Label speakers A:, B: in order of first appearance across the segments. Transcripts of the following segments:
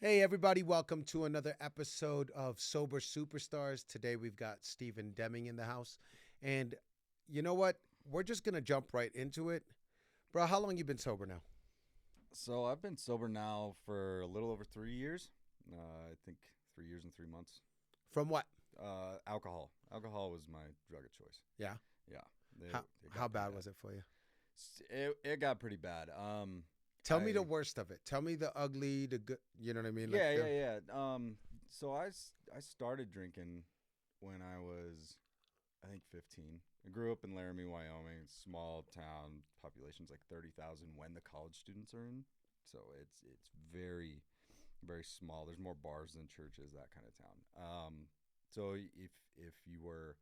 A: Hey, everybody, welcome to another episode of Sober Superstars. Today we've got Steven Deming in the house. And you know what? We're just going to jump right into it. Bro, how long you been sober now?
B: So I've been sober now for a little over 3 years. I think 3 years and 3 months.
A: From what?
B: Alcohol. Alcohol was my drug of choice.
A: Yeah.
B: Yeah.
A: How bad was it for you?
B: It got pretty bad.
A: Tell me the worst of it. Tell me the ugly, the good. You know what I mean?
B: Yeah. So I started drinking when I was, I think, 15. I grew up in Laramie, Wyoming. Small town, population's like 30,000 when the college students are in. So it's very, very small. There's more bars than churches, that kind of town. So if you were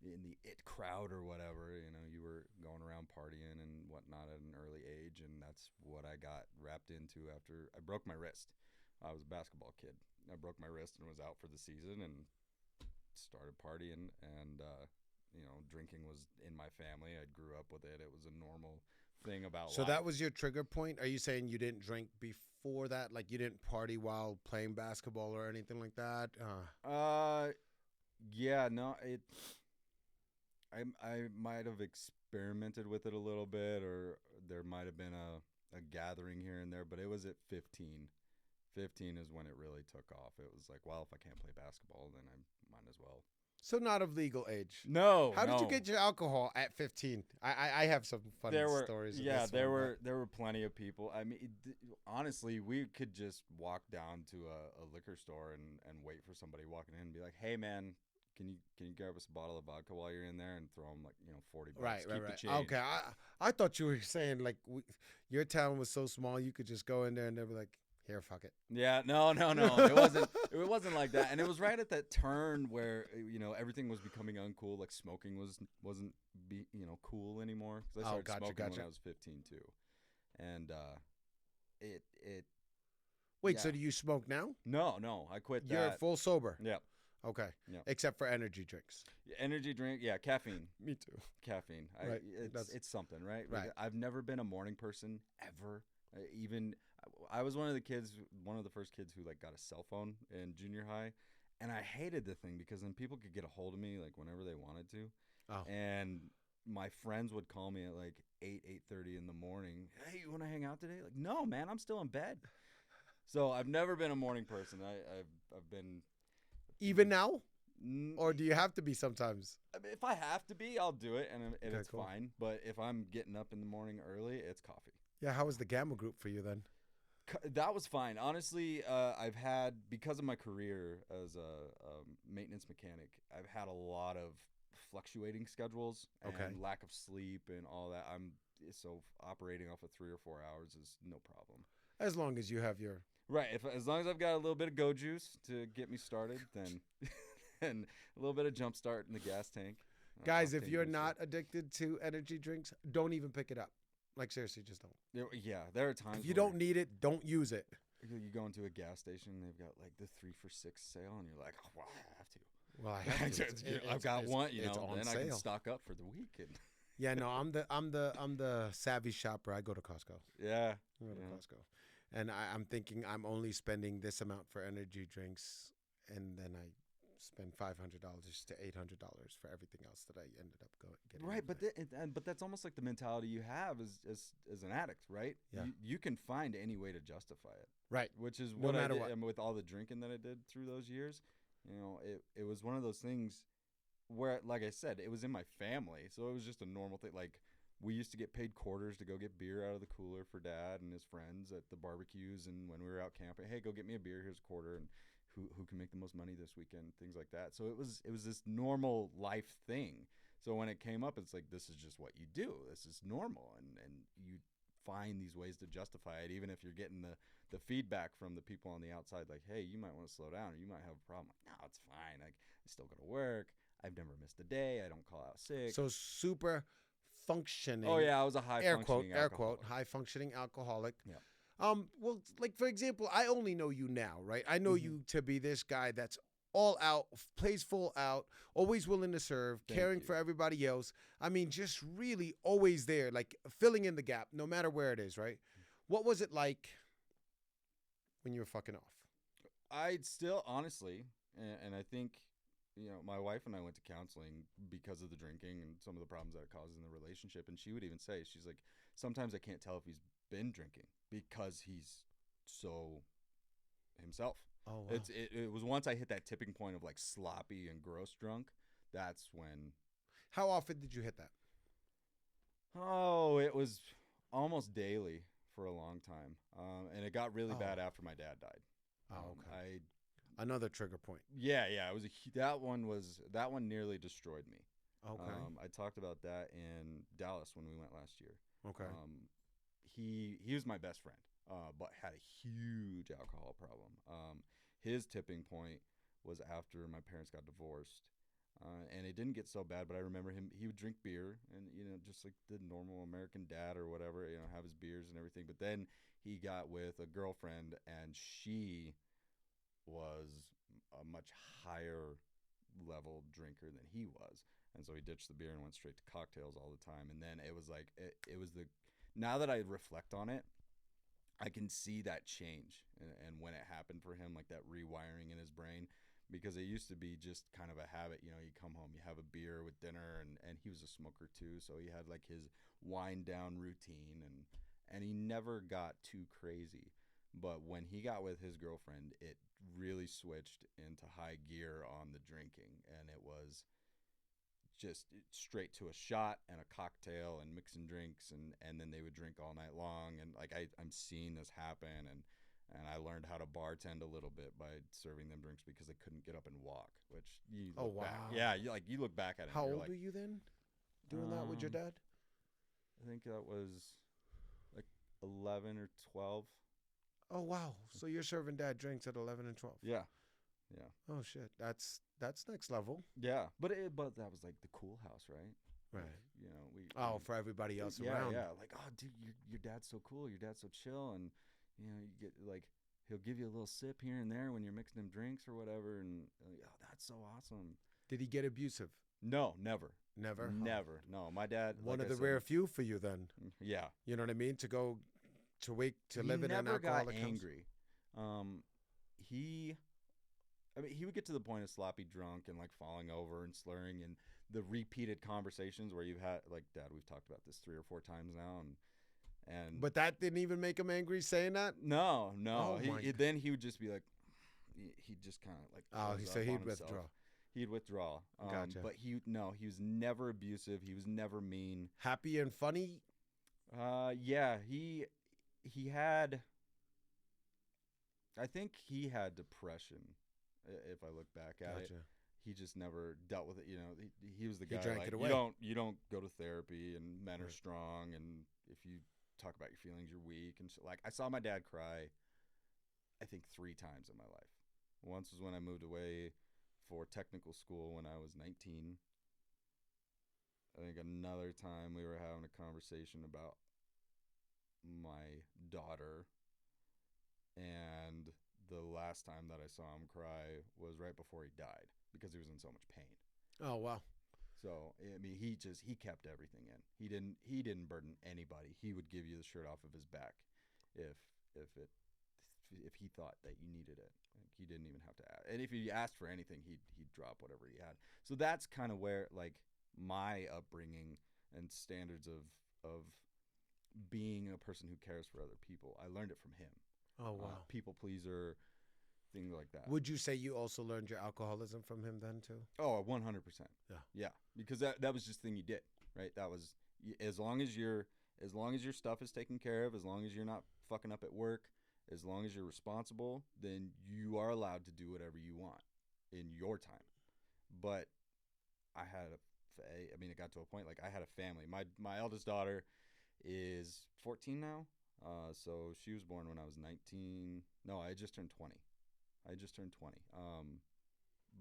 B: in the it crowd or whatever, you were going around partying and whatnot at an early age, and that's what I got wrapped into after I broke my wrist. I was a basketball kid. I broke my wrist and was out for the season and started partying, and drinking was in my family. I grew up with it. It was a normal thing about
A: So
B: life.
A: that was your trigger point? Are you saying you didn't drink before that? Like you didn't party while playing basketball or anything like that?
B: Yeah, no, I might have experimented with it a little bit, or there might have been a gathering here and there, but it was at 15. 15 is when it really took off. It was like, well, if I can't play basketball, then I might as well.
A: So not of legal age.
B: No.
A: How did you get your alcohol at 15? I have some funny stories.
B: Yeah, there were plenty of people. I mean, honestly, we could just walk down to a liquor store and wait for somebody walking in and be like, "Hey, man, can you grab us a bottle of vodka while you're in there?" And throw them like $40.
A: Right.
B: The change.
A: Okay, I thought you were saying like your town was so small you could just go in there and they'd be like, "Here, fuck it."
B: Yeah, no. It wasn't. It wasn't like that, and it was right at that turn where everything was becoming uncool. Like smoking wasn't cool anymore. Because I started smoking when I was 15 too, and it.
A: Wait,
B: yeah.
A: so do you smoke now?
B: No, I quit that.
A: You're full sober.
B: Yeah.
A: Okay.
B: Yeah.
A: Except for energy drinks.
B: Energy drink, yeah, caffeine.
A: Me too.
B: Caffeine.
A: Right.
B: It's something, right?
A: Right.
B: I've never been a morning person ever. I was one of the first kids who like got a cell phone in junior high, and I hated the thing because then people could get a hold of me like whenever they wanted to.
A: Oh.
B: And my friends would call me at like 8:30 in the morning. "Hey, you want to hang out today?" Like, "No, man, I'm still in bed." So I've never been a morning person. I've been.
A: Even now? Or do you have to be sometimes?
B: I mean, if I have to be, I'll do it, and
A: Okay,
B: it's
A: cool.
B: fine. But if I'm getting up in the morning early, it's coffee.
A: Yeah, how was the Gamma group for you then?
B: That was fine. Honestly, I've had, because of my career as a maintenance mechanic, I've had a lot of fluctuating schedules and
A: Okay.
B: lack of sleep and all that. So operating off of 3 or 4 hours is no problem.
A: As long as you have your...
B: Right. As long as I've got a little bit of go juice to get me started, then and a little bit of jump start in the gas tank.
A: Guys, if
B: octane
A: you're
B: booster.
A: not addicted to energy drinks, don't even pick it up. Like, seriously, just don't.
B: There are times
A: If you
B: where
A: don't need it, don't use it.
B: you go into a gas station, they've got like the 3 for $6 sale, and you're like, "Oh, well, I have to."
A: Well, I have to.
B: I've got one,
A: it's on
B: then I can
A: sale.
B: stock up for the week. And
A: Yeah, no, I'm the savvy shopper. I go to Costco.
B: yeah,
A: I go to Costco, and I'm thinking I'm only spending this amount for energy drinks, and then I spend $500 to $800 for everything else that I ended up getting.
B: right.
A: anyway.
B: But that's almost like the mentality you have as an addict, right?
A: Yeah.
B: You can find any way to justify it,
A: Right.
B: which is
A: No
B: what I
A: matter
B: did.
A: what.
B: And with all the drinking that I did through those years, it was one of those things where, like I said, it was in my family, so it was just a normal thing. Like, we used to get paid quarters to go get beer out of the cooler for Dad and his friends at the barbecues, and when we were out camping, "Hey, go get me a beer. Here's a quarter." And who can make the most money this weekend, things like that. So it was this normal life thing. So when it came up, it's like, this is just what you do. This is normal, and you find these ways to justify it, even if you're getting the feedback from the people on the outside, like, "Hey, you might want to slow down, or you might have a problem." Like, no, it's fine. Like, I still go to work. I've never missed a day. I don't call out sick.
A: So super functioning.
B: Oh yeah, I was a high
A: air quote,
B: alcoholic.
A: high functioning alcoholic.
B: Yeah.
A: Well, like for example, I only know you now, right? I know you to be this guy that's all out, plays full out, always willing to serve,
B: Thank
A: caring
B: you.
A: for everybody else. I mean, just really always there, like filling in the gap, no matter where it is, right? What was it like when you were fucking off?
B: I'd still honestly, and I think, my wife and I went to counseling because of the drinking and some of the problems that it causes in the relationship. And she would even say, she's like, sometimes I can't tell if he's been drinking because he's so himself.
A: Oh wow.
B: It was once I hit that tipping point of like sloppy and gross drunk. That's when.
A: How often did you hit that?
B: Oh, it was almost daily for a long time, and it got really bad after my dad died.
A: Oh, okay. Another trigger point.
B: Yeah, it was that one nearly destroyed me.
A: Okay.
B: I talked about that in Dallas when we went last year.
A: Okay.
B: He was my best friend, but had a huge alcohol problem. His tipping point was after my parents got divorced, and it didn't get so bad. But I remember him; he would drink beer, and just like the normal American dad or whatever, have his beers and everything. But then he got with a girlfriend, and she was a much higher level drinker than he was. And so he ditched the beer and went straight to cocktails all the time. And then it was like, it was now that I reflect on it, I can see that change. And when it happened for him, like that rewiring in his brain, because it used to be just kind of a habit. You come home, you have a beer with dinner, and he was a smoker too. So he had like his wind down routine, and he never got too crazy. But when he got with his girlfriend, it really switched into high gear on the drinking, and it was just straight to a shot and a cocktail and mixing drinks, and then they would drink all night long. And like I'm seeing this happen, and I learned how to bartend a little bit by serving them drinks because they couldn't get up and walk. Which you look back, yeah, you look back at it.
A: How
B: and
A: old were you then, doing that with your dad?
B: I think that was like 11 or 12.
A: Oh wow! So you're serving dad drinks at 11 and 12.
B: Yeah.
A: Oh shit, that's next level.
B: Yeah, but that was like the cool house, right?
A: Right.
B: We
A: for everybody else around.
B: Yeah, like, oh dude, your dad's so cool, your dad's so chill, and you get like he'll give you a little sip here and there when you're mixing them drinks or whatever, and like, oh, that's so awesome.
A: Did he get abusive?
B: No, never.
A: Never.
B: No, my dad.
A: One of the rare few for you then.
B: Yeah.
A: You know what I mean? To go to live in an alcoholic house.
B: He never got angry. He would get to the point of sloppy drunk and like falling over and slurring, and the repeated conversations where you've had like, Dad, we've talked about this 3 or 4 times now, and
A: but that didn't even make him angry saying that.
B: No.
A: Oh,
B: then he would just be like, he'd just kind of like
A: he'd withdraw.
B: He'd withdraw.
A: Gotcha.
B: But he was never abusive. He was never mean.
A: Happy and funny.
B: Yeah, he had. I think he had depression. If I look back at it, he just never dealt with it. He was the guy.
A: He drank
B: like,
A: it away.
B: You don't go to therapy, and men are strong, and if you talk about your feelings, you're weak. And so, like, I saw my dad cry, I think 3 times in my life. Once was when I moved away for technical school when I was 19. I think another time we were having a conversation about my daughter, and the last time that I saw him cry was right before he died because he was in so much pain.
A: Oh wow.
B: So I mean, he kept everything in. He didn't burden anybody. He would give you the shirt off of his back if he thought that you needed it. Like, he didn't even have to ask. And if you asked for anything, he'd drop whatever he had. So that's kind of where like my upbringing and standards of being a person who cares for other people, I learned it from him.
A: Oh wow.
B: People pleaser, things like that.
A: Would you say you also learned your alcoholism from him then too?
B: Oh, 100%.
A: Yeah.
B: Because that was just the thing you did, right? That was as long as your stuff is taken care of, as long as you're not fucking up at work, as long as you're responsible, then you are allowed to do whatever you want in your time. But it got to a point like I had a family. My eldest daughter is 14 now. So she was born when I was 19. No, I just turned 20.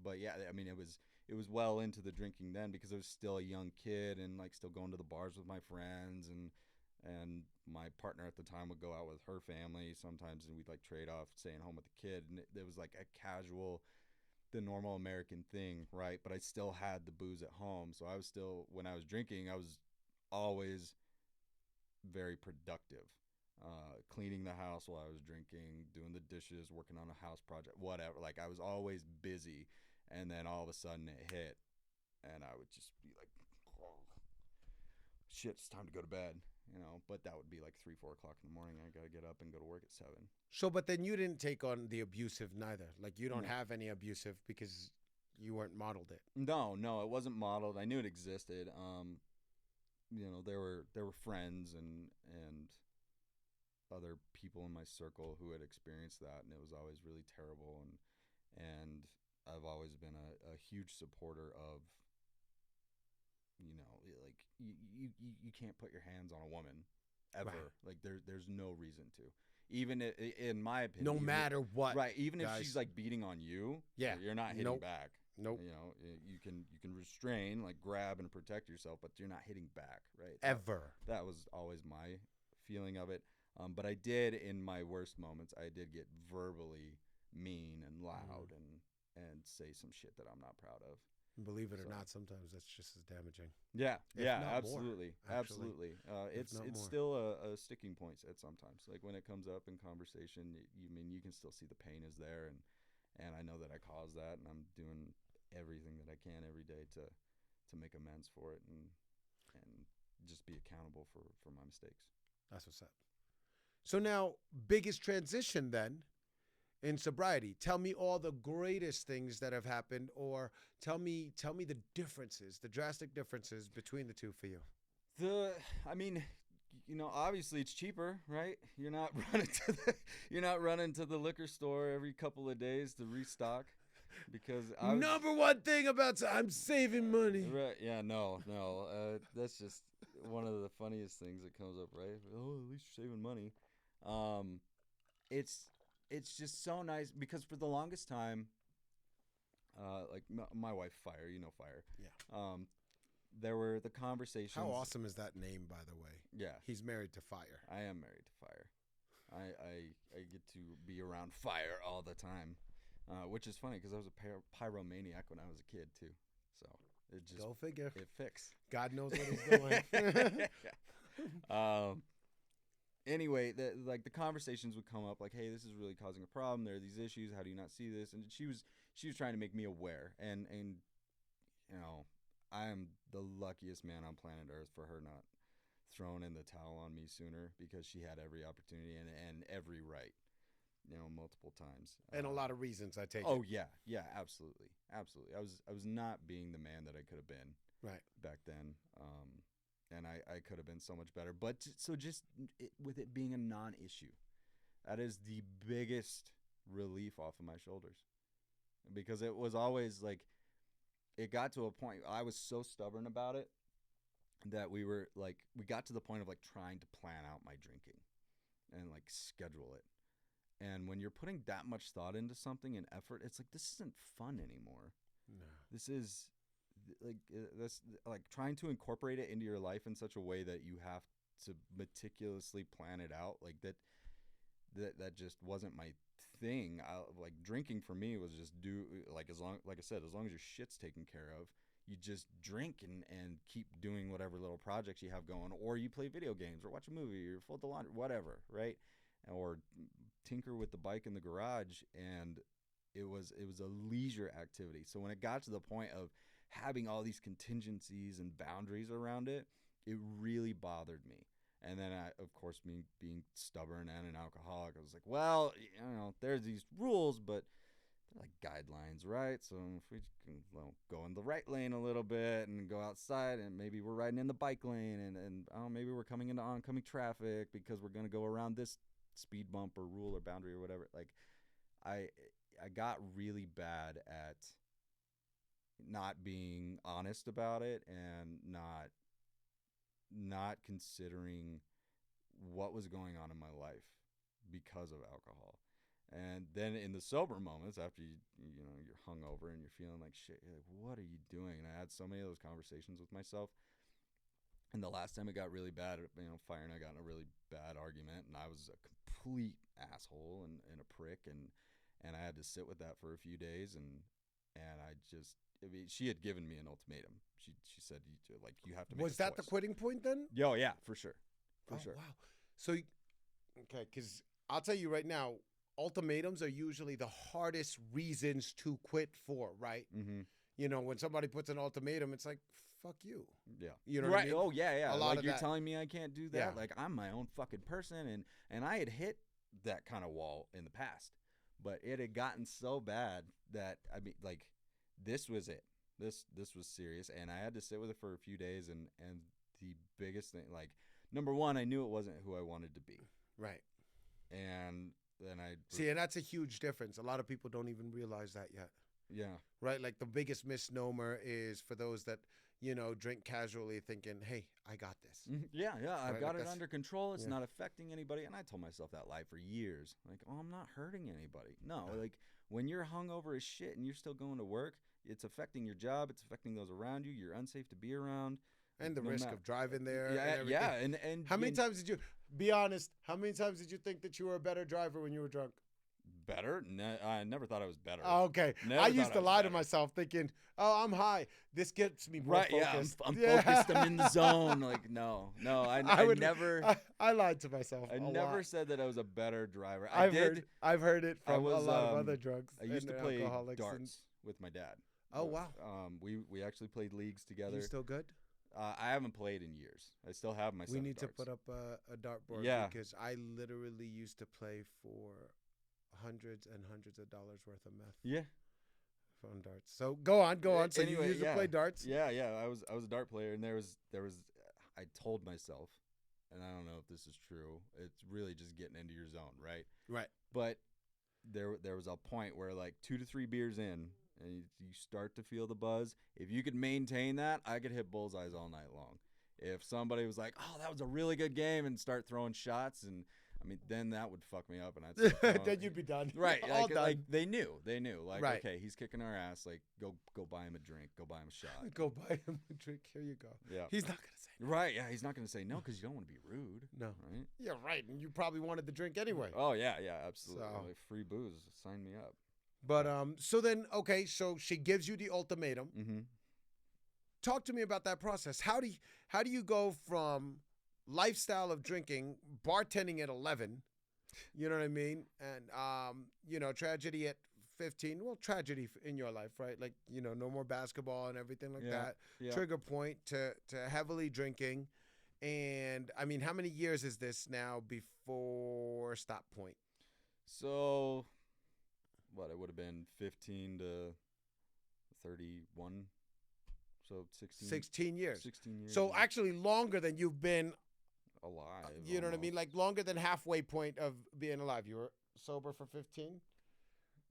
B: But yeah, I mean, it was well into the drinking then because I was still a young kid and like still going to the bars with my friends, and my partner at the time would go out with her family sometimes, and we'd like trade off staying home with the kid, and it was like a casual, the normal American thing, right? But I still had the booze at home, so I was still, when I was drinking, I was always very productive. cleaning the house while I was drinking, doing the dishes, working on a house project, whatever. Like I was always busy, and then all of a sudden it hit, and I would just be like, oh, shit, it's time to go to bed, you know. But that would be like 3, 4 o'clock in the morning. I gotta get up and go to work at 7.
A: So, but then you didn't take on the abusive neither. Like you don't
B: No.
A: have any abusive because you weren't modeled it.
B: No, it wasn't modeled. I knew it existed. You know, there were friends and other people in my circle who had experienced that, and it was always really terrible. And I've always been a huge supporter of, you know, like you can't put your hands on a woman ever.
A: Right.
B: Like there's no reason to. Even in my opinion,
A: No
B: even
A: matter what.
B: right? Even if
A: guys.
B: she's like beating on you,
A: Yeah.
B: you're not hitting
A: Nope.
B: back.
A: Nope.
B: You know, you can restrain, like grab and protect yourself, but you're not hitting back, right?
A: Ever.
B: That was always my feeling of it. But I did, in my worst moments, I did get verbally mean and loud and say some shit that I'm not proud of.
A: Believe it or
B: So.
A: not, sometimes that's just as damaging.
B: Yeah,
A: If
B: yeah,
A: not more,
B: absolutely,
A: actually.
B: absolutely. It's
A: not more.
B: still a sticking point at sometimes. Like when it comes up in conversation, you can still see the pain is there, and I know that I caused that, and I'm doing everything that I can every day to make amends for it and just be accountable for my mistakes.
A: That's what's up. So now, biggest transition then in sobriety. Tell me all the greatest things that have happened, or tell me the differences, the drastic differences between the two for you.
B: I mean, you know, obviously it's cheaper, right? You're not running to the liquor store every couple of days to restock, because
A: Number one thing about I'm saving money.
B: right, yeah, no, that's just one of the funniest things that comes up, right? Oh, at least you're saving money. It's just so nice because for the longest time, like my wife, Fire, you know Fire.
A: Yeah.
B: There were the conversations.
A: How awesome is that name, by the way?
B: Yeah,
A: He's married to Fire.
B: I am married to Fire. I get to be around fire all the time, which is funny because I was a pyromaniac when I was a kid too. So it just
A: Go figure.
B: it fixed.
A: God knows what he's doing.
B: Anyway, the conversations would come up like, hey, this is really causing a problem. There are these issues. How do you not see this? And she was trying to make me aware. And you know, I am the luckiest man on planet Earth for her not throwing in the towel on me sooner, because she had every opportunity and every right, you know, multiple times.
A: And a lot of reasons, I take it.
B: Oh yeah, absolutely. I was not being the man that I could have been
A: Right.
B: back then. And I could have been so much better. But with it being a non-issue, that is the biggest relief off of my shoulders, because it was always like, it got to a point, I was so stubborn about it that we got to the point of like trying to plan out my drinking and like schedule it. And when you're putting that much thought into something and effort, it's like, this isn't fun anymore.
A: No.
B: This is like that's like trying to incorporate it into your life in such a way that you have to meticulously plan it out. Like that just wasn't my thing. Like drinking for me was just like I said, as long as your shit's taken care of, you just drink and keep doing whatever little projects you have going, or you play video games or watch a movie or fold the laundry, whatever, right? Or tinker with the bike in the garage. And it was a leisure activity. So when it got to the point of having all these contingencies and boundaries around it, it really bothered me. And then of course, me being stubborn and an alcoholic, I was like, well, you know, there's these rules, but they're like guidelines, right? So if we can go in the right lane a little bit and go outside, and maybe we're riding in the bike lane, and maybe we're coming into oncoming traffic because we're going to go around this speed bump or rule or boundary or whatever. Like I got really bad at not being honest about it and not considering what was going on in my life because of alcohol. And then in the sober moments, after you're hungover and you're feeling like shit, you're like, what are you doing? And I had so many of those conversations with myself. And the last time it got really bad, you know, Fire and I got in a really bad argument, and I was a complete asshole and a prick, and I had to sit with that for a few days, and she had given me an ultimatum. She said, you have to make
A: Was that the quitting point then?
B: Oh yeah, for sure. For
A: Oh,
B: sure.
A: wow. So Okay, because I'll tell you right now, ultimatums are usually the hardest reasons to quit for, right?
B: Mm-hmm.
A: You know, when somebody puts an ultimatum, it's like, fuck you.
B: Yeah.
A: You know what I
B: Right.
A: mean?
B: Oh yeah, yeah.
A: A lot
B: Like
A: of
B: you're
A: that.
B: telling me I can't do that.
A: Yeah.
B: Like I'm my own fucking person, and I had hit that kind of wall in the past, but it had gotten so bad that I mean, like, this was it. This was serious, and I had to sit with it for a few days, and the biggest thing, like, number one, I knew it wasn't who I wanted to be,
A: Right.
B: and then I
A: See, and that's a huge difference. A lot of people don't even realize that yet.
B: yeah.
A: Right? Like the biggest misnomer is for those that, you know, drink casually thinking, hey, I got this.
B: Yeah, yeah, I've
A: Right,
B: got
A: like
B: it
A: that's-
B: under control. It's
A: yeah.
B: not affecting anybody. And I told myself that lie for years. Like, oh, I'm not hurting anybody. No, like when you're hungover as shit and you're still going to work, it's affecting your job. It's affecting those around you. You're unsafe to be around.
A: And the
B: No
A: risk
B: ma-
A: of driving there.
B: Yeah,
A: and everything.
B: yeah, and
A: How many
B: and
A: times did you, be honest, how many times did you think that you were a better driver when you were drunk?
B: better? I never thought I was better.
A: Oh, okay.
B: Never
A: I
B: thought
A: used to
B: was
A: lie to
B: better.
A: myself thinking, oh, I'm high. This gets me more
B: Right? Yeah,
A: focused.
B: I'm focused. I'm in the zone. Like, no, I never.
A: I lied to myself.
B: I
A: a
B: never
A: lot.
B: said that I was a better driver.
A: I've heard it
B: I
A: from
B: was,
A: a lot of other drugs.
B: I used to
A: and
B: play
A: alcoholics and-
B: darts with my dad.
A: Oh, wow.
B: We actually played leagues together.
A: You still good?
B: I haven't played in years. I still have my.
A: We need
B: darts.
A: to put up a dartboard
B: Yeah.
A: because I literally used to play for hundreds and hundreds of dollars worth of meth
B: Yeah.
A: on darts. So go on. So
B: Anyway,
A: you used to play darts?
B: Yeah, yeah. I was a dart player, and there was. I told myself, and I don't know if this is true. It's really just getting into your zone, right?
A: Right.
B: But there was a point where like 2 to 3 beers in, and you start to feel the buzz. If you could maintain that, I could hit bullseyes all night long. If somebody was like, "Oh, that was a really good game," and start throwing shots, and I mean, then that would fuck me up, and I'd start throwing-
A: Then you'd be done.
B: right,
A: All
B: like,
A: done.
B: like they knew, like,
A: Right.
B: okay, he's kicking our ass, like go buy him a drink, go buy him a shot.
A: Go buy him a drink. Here you go.
B: Yeah,
A: He's not gonna say no.
B: right, yeah, he's not gonna say no because you don't want to be rude.
A: No.
B: Right?
A: Yeah, right. And you probably wanted the drink anyway.
B: Oh yeah, yeah, absolutely.
A: So-
B: Like, free booze, sign me up.
A: But so then okay, so she gives you the ultimatum.
B: Mm-hmm.
A: Talk to me about that process. How do you go from lifestyle of drinking, bartending at 11, you know what I mean? And you know, tragedy at 15. Well, tragedy in your life, right? Like, you know, no more basketball and everything like that.
B: Yeah.
A: Trigger point to heavily drinking. And I mean, how many years is this now before stop point?
B: So, what, it would have been 15 to 31. So 16.
A: 16 years.
B: 16 years.
A: So
B: yeah.
A: actually longer than you've been,
B: alive.
A: you know what I mean? Like longer than halfway point of being alive. You were sober for 15,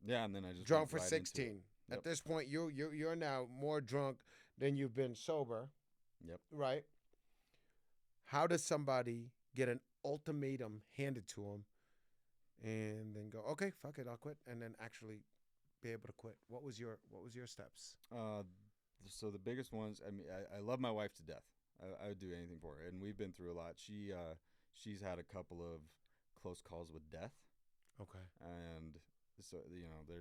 B: Yeah, and then I just
A: drunk
B: went
A: for
B: right into it.
A: 16.
B: Yep.
A: At this point, you're now more drunk than you've been sober.
B: Yep.
A: Right? How does somebody get an ultimatum handed to them and then go, okay, fuck it, I'll quit, and then actually be able to quit? What was your steps?
B: So the biggest ones. I mean, I love my wife to death. I would do anything for her, and we've been through a lot. She's had a couple of close calls with death,
A: Okay.
B: and so you know,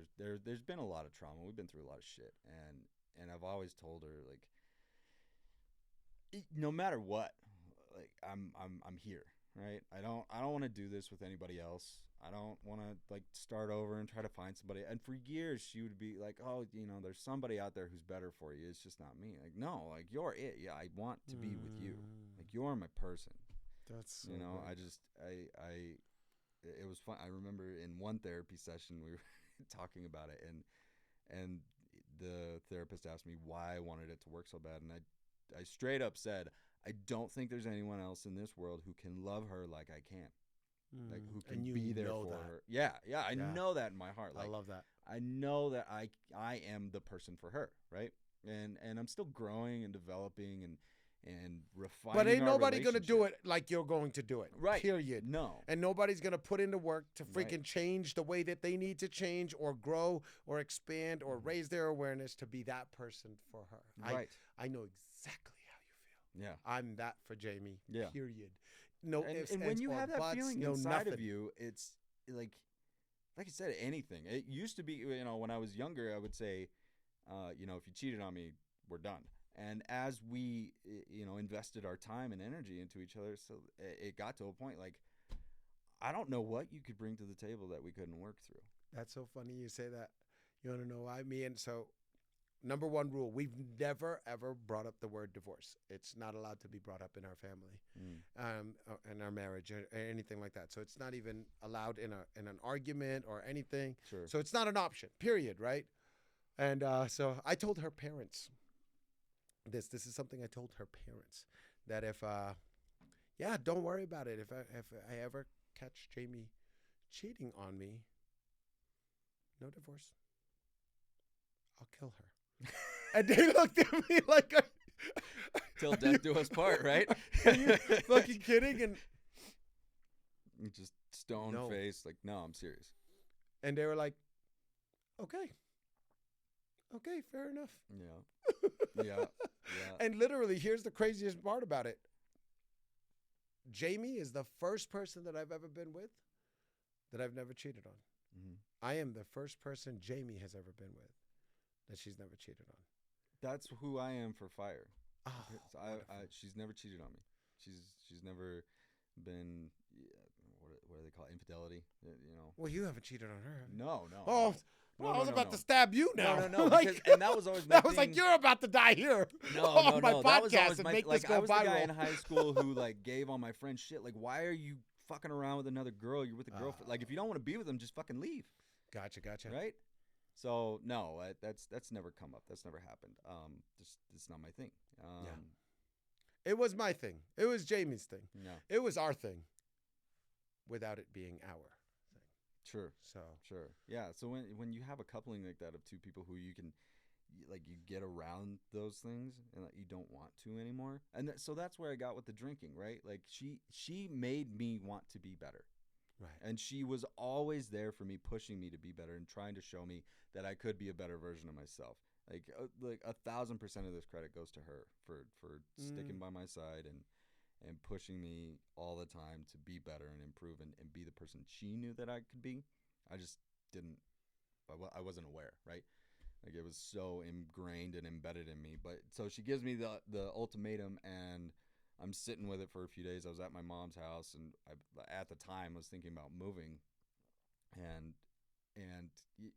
B: there's been a lot of trauma. We've been through a lot of shit, and I've always told her, like, no matter what, like I'm here, right? I don't want to do this with anybody else. I don't want to like start over and try to find somebody. And for years she would be like, "Oh, you know, there's somebody out there who's better for you. It's just not me." Like, no, like you're it. Yeah, I want to be with you. Like, you're my person.
A: That's
B: You know,
A: good.
B: it was fun. I remember in one therapy session we were talking about it, and the therapist asked me why I wanted it to work so bad, and I straight up said, I don't think there's anyone else in this world who can love her like I can, like who can
A: And you
B: be there
A: know
B: for
A: that.
B: her. Yeah, I
A: Yeah.
B: know that in my heart. Like,
A: I love that.
B: I know that I am the person for her, right? And I'm still growing and developing and refining.
A: But ain't
B: our
A: nobody gonna do
B: relationship.
A: it like you're going to do it.
B: Right.
A: Period.
B: No.
A: And nobody's gonna put in the work to
B: Right.
A: freaking change the way that they need to change or grow or expand or raise their awareness to be that person for her.
B: Right.
A: I know exactly how you feel.
B: Yeah.
A: I'm that for Jamie.
B: Yeah.
A: Period. No
B: And,
A: ifs,
B: and when
A: ands,
B: you
A: or
B: have that
A: buts,
B: feeling
A: no
B: inside
A: nothing.
B: of you, it's like I said, anything. It used to be, you know, when I was younger, I would say, you know, if you cheated on me, we're done. And as we, you know, invested our time and energy into each other, so it got to a point like I don't know what you could bring to the table that we couldn't work through.
A: That's so funny you say that. You want to know why? Number one rule, we've never, ever brought up the word divorce. It's not allowed to be brought up in our family, in our marriage, or anything like that. So it's not even allowed in an argument or anything.
B: Sure.
A: So it's not an option, period, right? And so I told her parents this. This is something I told her parents, that if, don't worry about it. If I ever catch Jamie cheating on me, no divorce. I'll kill her. And they looked at me like,
B: till death do us part, right?
A: Are you fucking kidding? And
B: just stone face, like, no, I'm serious.
A: And they were like, okay, fair enough.
B: Yeah.
A: And literally, here's the craziest part about it. Jamie is the first person that I've ever been with that I've never cheated on.
B: Mm-hmm.
A: I am the first person Jamie has ever been with that she's never cheated on.
B: That's who I am for fire.
A: Oh,
B: she's never cheated on me. She's never been, what do they call it? Infidelity, you know.
A: Well, you haven't cheated on her.
B: No.
A: Oh, I was about to stab you now.
B: No.
A: Like,
B: and that was always my
A: that was like, you're about to die here.
B: No.
A: My
B: That
A: podcast
B: was always
A: and
B: my,
A: make
B: like,
A: this go
B: I was the
A: viral.
B: guy in high school who like gave all my friends shit. Like, why are you fucking around with another girl? You're with a girlfriend. Like, if you don't want to be with them, just fucking leave.
A: Gotcha.
B: Right? So no, that's never come up. That's never happened. Just it's not my thing.
A: It was my thing. It was Jamie's thing.
B: No.
A: It was our thing, without it being our thing.
B: Sure. Yeah. So when you have a coupling like that of two people who you can, like, you get around those things and that you don't want to anymore, and so that's where I got with the drinking, right? Like she made me want to be better.
A: Right.
B: And she was always there for me, pushing me to be better and trying to show me that I could be a better version of myself. Like 1,000% of this credit goes to her for sticking by my side and pushing me all the time to be better and improve and be the person she knew that I could be. I just didn't. I wasn't aware, right? Like, it was so ingrained and embedded in me. But so she gives me the ultimatum, and I'm sitting with it for a few days. I was at my mom's house, and at the time was thinking about moving. And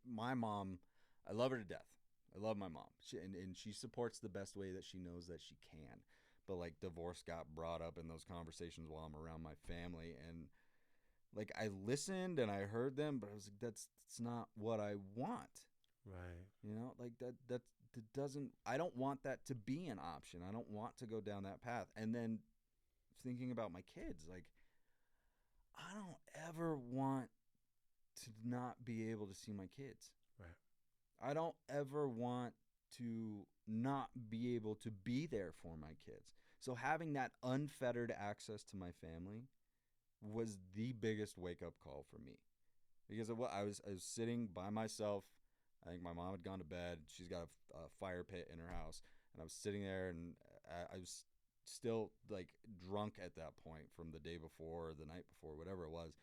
B: my mom, I love her to death. I love my mom. And she supports the best way that she knows that she can. But like, divorce got brought up in those conversations while I'm around my family, and like, I listened and I heard them, but I was like, that's not what I want.
A: Right.
B: You know, like that doesn't, I don't want that to be an option. I don't want to go down that path. And then thinking about my kids, like, I don't ever want to not be able to see my kids.
A: Right.
B: I don't ever want to not be able to be there for my kids. So having that unfettered access to my family was the biggest wake-up call for me. Because I was sitting by myself. I think my mom had gone to bed. She's got a fire pit in her house. And I was sitting there, and I was still like drunk at that point from the day before or the night before, whatever it was.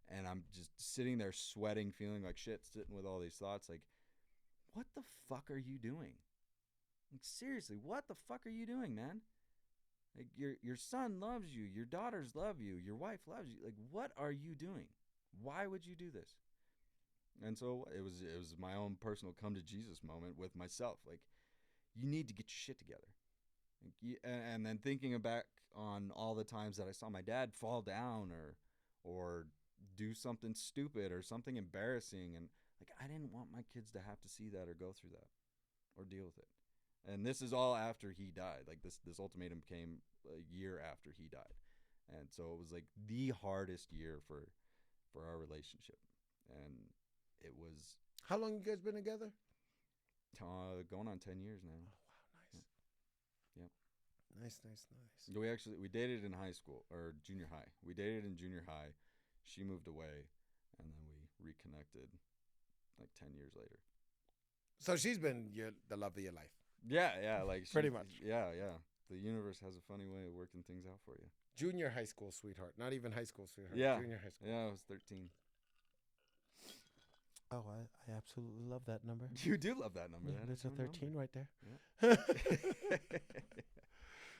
B: And I'm just sitting there sweating, feeling like shit, sitting with all these thoughts like, what the fuck are you doing? Like, seriously, what the fuck are you doing, man? Like, your son loves you, your daughters love you, your wife loves you. Like, what are you doing? Why would you do this? And so it was my own personal come to Jesus moment with myself. Like, you need to get your shit together. Like, and then thinking back on all the times that I saw my dad fall down or do something stupid or something embarrassing, and like, I didn't want my kids to have to see that or go through that or deal with it. And this is all after he died. Like, this ultimatum came a year after he died. And so it was like the hardest year for our relationship. And it was...
A: How long you guys been together?
B: Going on 10 years now.
A: Oh, wow.
B: Nice.
A: Yep. Nice.
B: We dated in high school, or junior high. We dated in junior high. She moved away, and then we reconnected like 10 years later.
A: So she's been the love of your life.
B: Yeah, like
A: pretty much.
B: Yeah. The universe has a funny way of working things out for you.
A: Junior high school sweetheart, not even high school sweetheart.
B: Yeah,
A: junior high school.
B: Yeah, I was 13.
A: Oh, I absolutely love that number.
B: You do love that number.
A: Yeah, there's a 13
B: number.
A: right there. Yeah.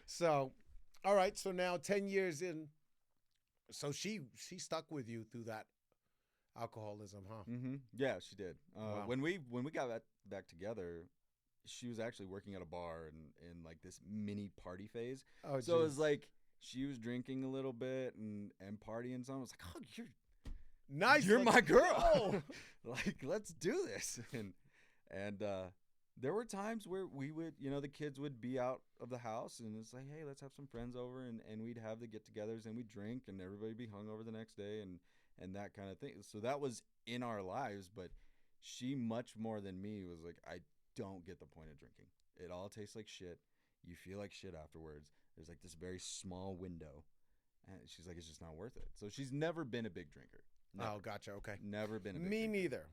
A: So, all right. So now 10 years in, So she stuck with you through that alcoholism, huh?
B: Yeah, she did.
A: Wow.
B: When we got back together, she was actually working at a bar in like this mini party phase.
A: Oh,
B: So it was
A: jeez.
B: like she was drinking a little bit and partying some. I was like, oh,
A: Nice.
B: you're
A: let's
B: my girl.
A: go.
B: Like, let's do this. And there were times where we would, the kids would be out of the house and it's like, hey, let's have some friends over, and we'd have the get-togethers and we'd drink and everybody be hungover the next day and that kind of thing. So that was in our lives, but she much more than me was like, I don't get the point of drinking. It all tastes like shit. You feel like shit afterwards. There's like this very small window. And she's like, it's just not worth it. So she's never been a big drinker. Never.
A: Oh, gotcha. Okay.
B: Never been a big
A: Me
B: drinker.
A: neither.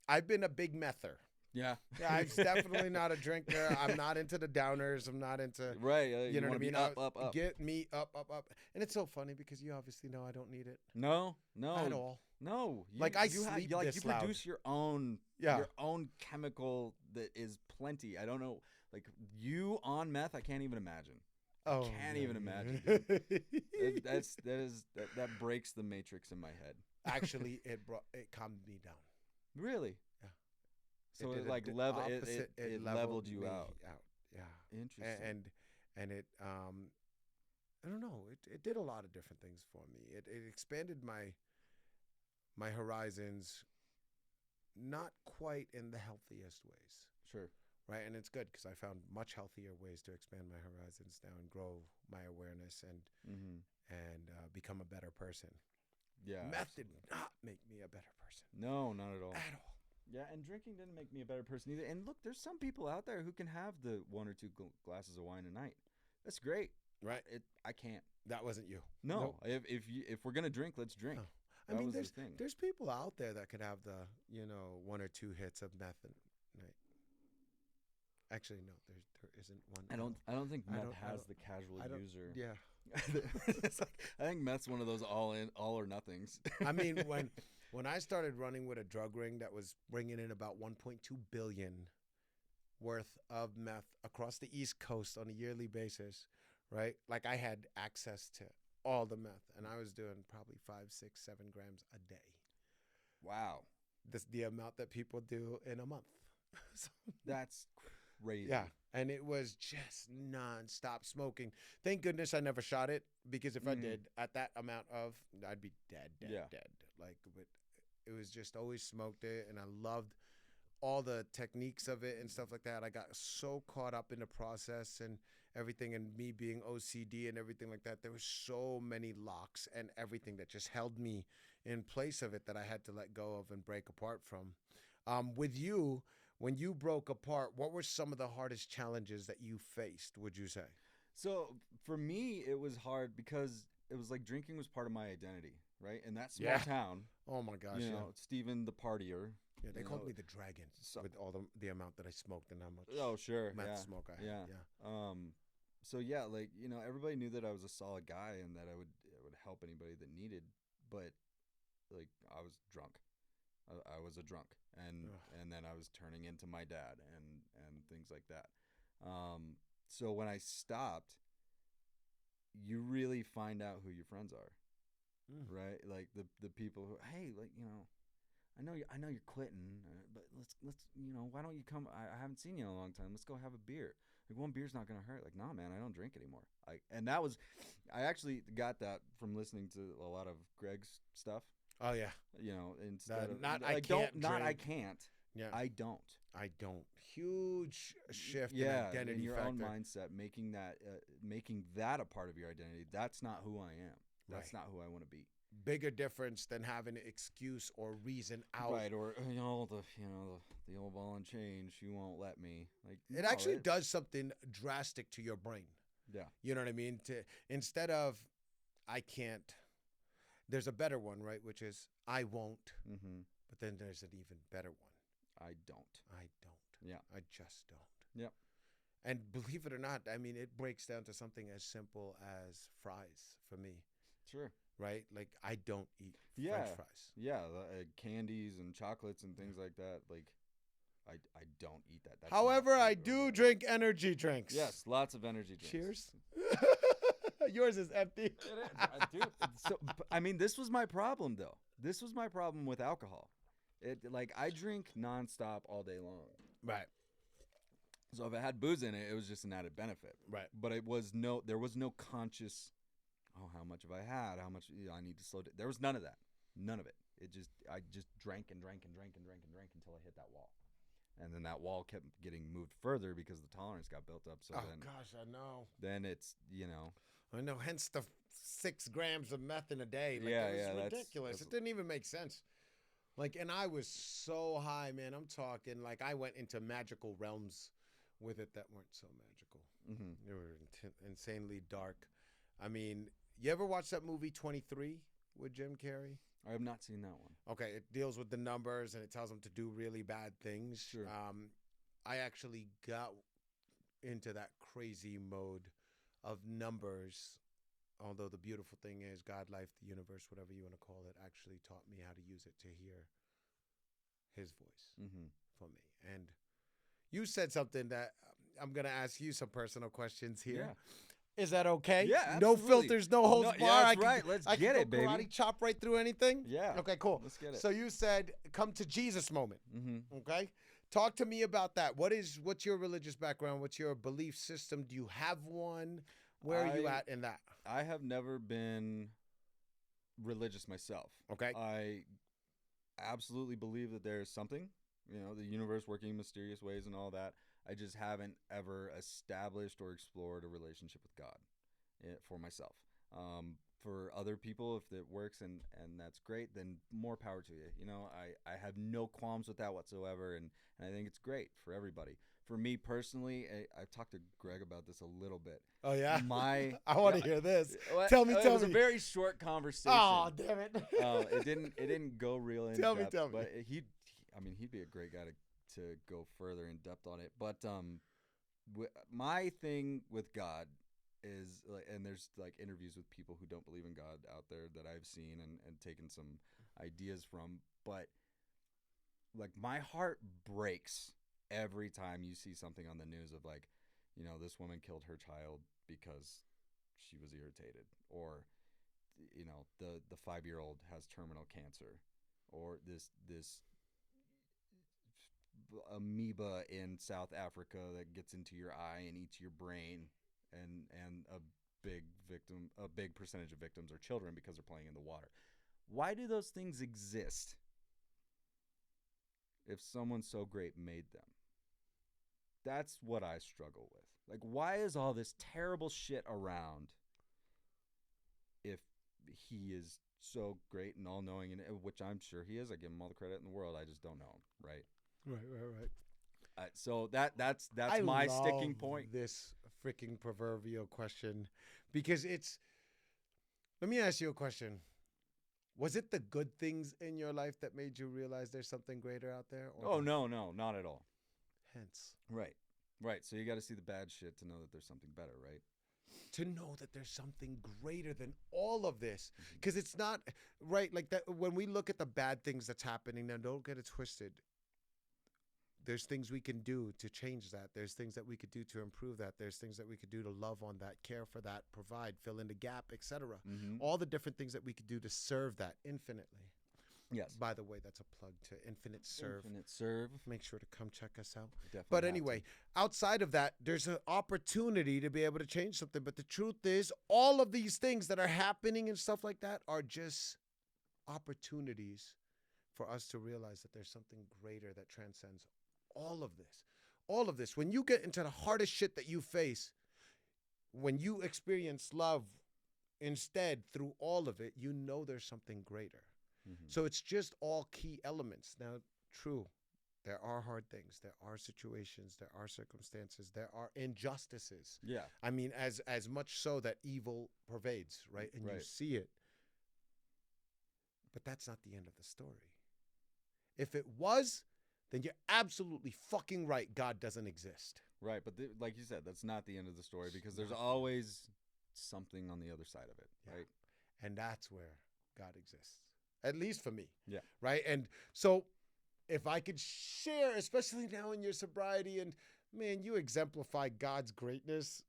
A: I've been a big mether.
B: Yeah.
A: Yeah, I'm definitely not a drinker. I'm not into the downers. I'm not into,
B: Right.
A: you know what I mean?
B: Up.
A: Get me up. And it's so funny because you obviously know I don't need it
B: No.
A: at all.
B: No.
A: Like, I
B: you
A: sleep
B: you
A: this loud.
B: produce your own
A: Yeah.
B: your own chemical that is plenty. I don't know. Like, you on meth, I can't even imagine.
A: Oh,
B: Can't
A: no,
B: even
A: no.
B: imagine, that breaks the matrix in my head.
A: Actually, it calmed me down.
B: Really?
A: Yeah.
B: So
A: did
B: it
A: a
B: like
A: di-
B: level
A: opposite.
B: it leveled you
A: me
B: out.
A: Yeah.
B: Interesting.
A: And it I don't know. It did a lot of different things for me. It expanded my horizons, not quite in the healthiest ways,
B: Sure.
A: right? And it's good because I found much healthier ways to expand my horizons now and grow my awareness and become a better person.
B: Yeah.
A: Meth did not make me a better person
B: No, not at all.
A: at all.
B: Yeah, and drinking didn't make me a better person either. And look, there's some people out there who can have the one or two glasses of wine a night. That's great.
A: Right?
B: I can't.
A: That wasn't you.
B: No,
A: Nope.
B: if we're gonna drink, let's drink.
A: No. I
B: That
A: mean,
B: was the thing.
A: there's people out there that could have the one or two hits of meth a night. Actually, no, there isn't one.
B: I don't think
A: I
B: meth
A: don't- I
B: has
A: don't-
B: the casual
A: I don't-
B: user.
A: Yeah.
B: It's like, I think meth's one of those all or nothings.
A: I mean, when I started running with a drug ring that was bringing in about 1.2 billion worth of meth across the East Coast on a yearly basis, right? Like, I had access to all the meth, and I was doing probably 5, 6, 7 grams a day.
B: Wow,
A: This the amount that people do in a month. So,
B: that's crazy.
A: yeah, and it was just nonstop smoking. Thank goodness I never shot it, because if I did, at that amount of, I'd be dead.
B: Yeah.
A: Like, but it was just always smoked it, and I loved all the techniques of it and stuff like that. I got so caught up in the process and everything, and me being OCD and everything like that. There was so many locks and everything that just held me in place of it that I had to let go of and break apart from. With you, when you broke apart, what were some of the hardest challenges that you faced, would you say?
B: So for me, it was hard because it was like drinking was part of my identity, right? In that small
A: Yeah.
B: town,
A: Oh my gosh, yeah.
B: Steven the partier.
A: Yeah, they
B: you
A: called
B: know,
A: me the dragon
B: so-
A: with all the amount that I smoked and how much
B: Oh, sure.
A: meth
B: Yeah.
A: smoke I had.
B: Yeah.
A: Yeah.
B: So yeah, like, everybody knew that I was a solid guy and that I would help anybody that needed, but like, I was drunk. I was a drunk, and
A: Ugh.
B: and then I was turning into my dad and things like that. So when I stopped, you really find out who your friends are, right? Like the people who, hey, like, I know you're quitting, but let's why don't you come? I haven't seen you in a long time. Let's go have a beer. Like, one beer's not gonna hurt. Like, nah, man, I don't drink anymore. And that was, I actually got that from listening to a lot of Greg's stuff.
A: Oh yeah.
B: Instead of
A: not
B: like,
A: I
B: don't
A: can't
B: not I
A: drink.
B: can't.
A: Yeah.
B: I don't.
A: I don't. Huge shift in
B: Yeah,
A: identity
B: in your
A: factor.
B: own mindset, making that a part of your identity. That's not who I am. That's
A: Right.
B: not who I want to be.
A: Bigger difference than having an excuse or reason out.
B: Right, or the old ball and chain. She won't let me. Like,
A: It
B: no,
A: actually does something drastic to your brain.
B: Yeah.
A: You know what I mean? Instead of I can't, there's a better one, right? Which is I won't.
B: Mm-hmm.
A: But then there's an even better one.
B: I don't.
A: I don't.
B: Yeah.
A: I just don't.
B: Yep.
A: And believe it or not, I mean, it breaks down to something as simple as fries for me,
B: Sure.
A: right? Like, I don't eat
B: Yeah.
A: French fries.
B: Yeah, candies and chocolates and things like that. Like, I don't eat that. That's
A: However,
B: not
A: I
B: food or
A: do
B: whatever.
A: drink energy drinks.
B: Yes, lots of energy drinks.
A: Cheers. Yours is empty.
B: It is, dude. So, I mean, this was my problem, though. This was my problem with alcohol. Like, I drink nonstop all day long.
A: Right.
B: So if it had booze in it, it was just an added benefit.
A: Right.
B: But there was no conscious, oh, how much have I had? How much I need to slow down. There was none of that. None of it. I just drank and drank and drank and drank and drank until I hit that wall. And then that wall kept getting moved further because the tolerance got built up. So
A: gosh, I know.
B: Then it's,
A: I know. Hence the 6 grams of meth in a day. Like,
B: Yeah,
A: it was
B: yeah,
A: ridiculous. It didn't even make sense. Like, and I was so high, man. I'm talking like I went into magical realms with it that weren't so magical.
B: Mm-hmm.
A: They were insanely dark. I mean, you ever watch that movie 23 with Jim Carrey?
B: I have not seen that one.
A: Okay, it deals with the numbers and it tells them to do really bad things.
B: Sure.
A: I actually got into that crazy mode of numbers. Although the beautiful thing is God, life, the universe, whatever you want to call it, actually taught me how to use it to hear his voice for me. And you said something that I'm going to ask you some personal questions here.
B: Yeah.
A: Is that okay?
B: Yeah,
A: no
B: absolutely.
A: filters, no holds
B: Yeah,
A: bar.
B: that's right. Let's get it, baby.
A: Karate chop right through anything?
B: Yeah.
A: Okay, cool.
B: Let's get it.
A: So you said come to Jesus moment.
B: Mm-hmm.
A: Okay? Talk to me about that. What's your religious background? What's your belief system? Do you have one? Where are you at in that?
B: I have never been religious myself.
A: Okay.
B: I absolutely believe that there's something, the universe working in mysterious ways and all that. I just haven't ever established or explored a relationship with God for myself. For other people, if it works and that's great, then more power to you. I have no qualms with that whatsoever, and I think it's great for everybody. For me personally, I've talked to Greg about this a little bit.
A: Oh, yeah?
B: I
A: want to hear this.
B: Well,
A: Tell me.
B: It was a very short conversation.
A: Oh, damn it.
B: It didn't go real in
A: Tell
B: depth.
A: me.
B: But he'd be a great guy to go further in depth on it. But my thing with God is, and there's like interviews with people who don't believe in God out there that I've seen and taken some ideas from. But like my heart breaks every time you see something on the news of like, this woman killed her child because she was irritated, or the 5-year-old has terminal cancer, or this amoeba in South Africa that gets into your eye and eats your brain, and a big percentage of victims are children because they're playing in the water. Why do those things exist if someone so great made them? That's what I struggle with. Like, why is all this terrible shit around if he is so great and all-knowing, and which I'm sure he is? I give him all the credit in the world. I just don't know him, right?
A: Right.
B: So that's my sticking point.
A: This freaking proverbial question, because let me ask you a question. Was it the good things in your life that made you realize there's something greater out there?
B: Or no, not at all.
A: Hence.
B: Right. So you got to see the bad shit to know that there's something better, right?
A: To know that there's something greater than all of this. Because it's not, right, like that. When we look at the bad things that's happening, now don't get it twisted. There's things we can do to change that. There's things that we could do to improve that. There's things that we could do to love on that, care for that, provide, fill in the gap, etc. All the different things that we could do to serve that infinitely.
B: Yes.
A: By the way, that's a plug to Infinite Serve.
B: Infinite Serve.
A: Make sure to come check us out.
B: Definitely.
A: But anyway, outside of that, there's an opportunity to be able to change something. But the truth is, all of these things that are happening and stuff like that are just opportunities for us to realize that there's something greater that transcends all of this. All of this. When you get into the hardest shit that you face, when you experience love instead through all of it, you know there's something greater. So it's just all key elements. Now, true, there are hard things. There are situations. There are circumstances. There are injustices.
B: Yeah.
A: I mean, as much so that evil pervades, right? And you see it. But that's not the end of the story. If it was, then you're absolutely fucking right. God doesn't exist.
B: Right, but like you said, that's not the end of the story, because there's always something on the other side of it, right?
A: And that's where God exists. At least for me.
B: Yeah.
A: Right? And so if I could share, especially now in your sobriety, and man, you exemplify God's greatness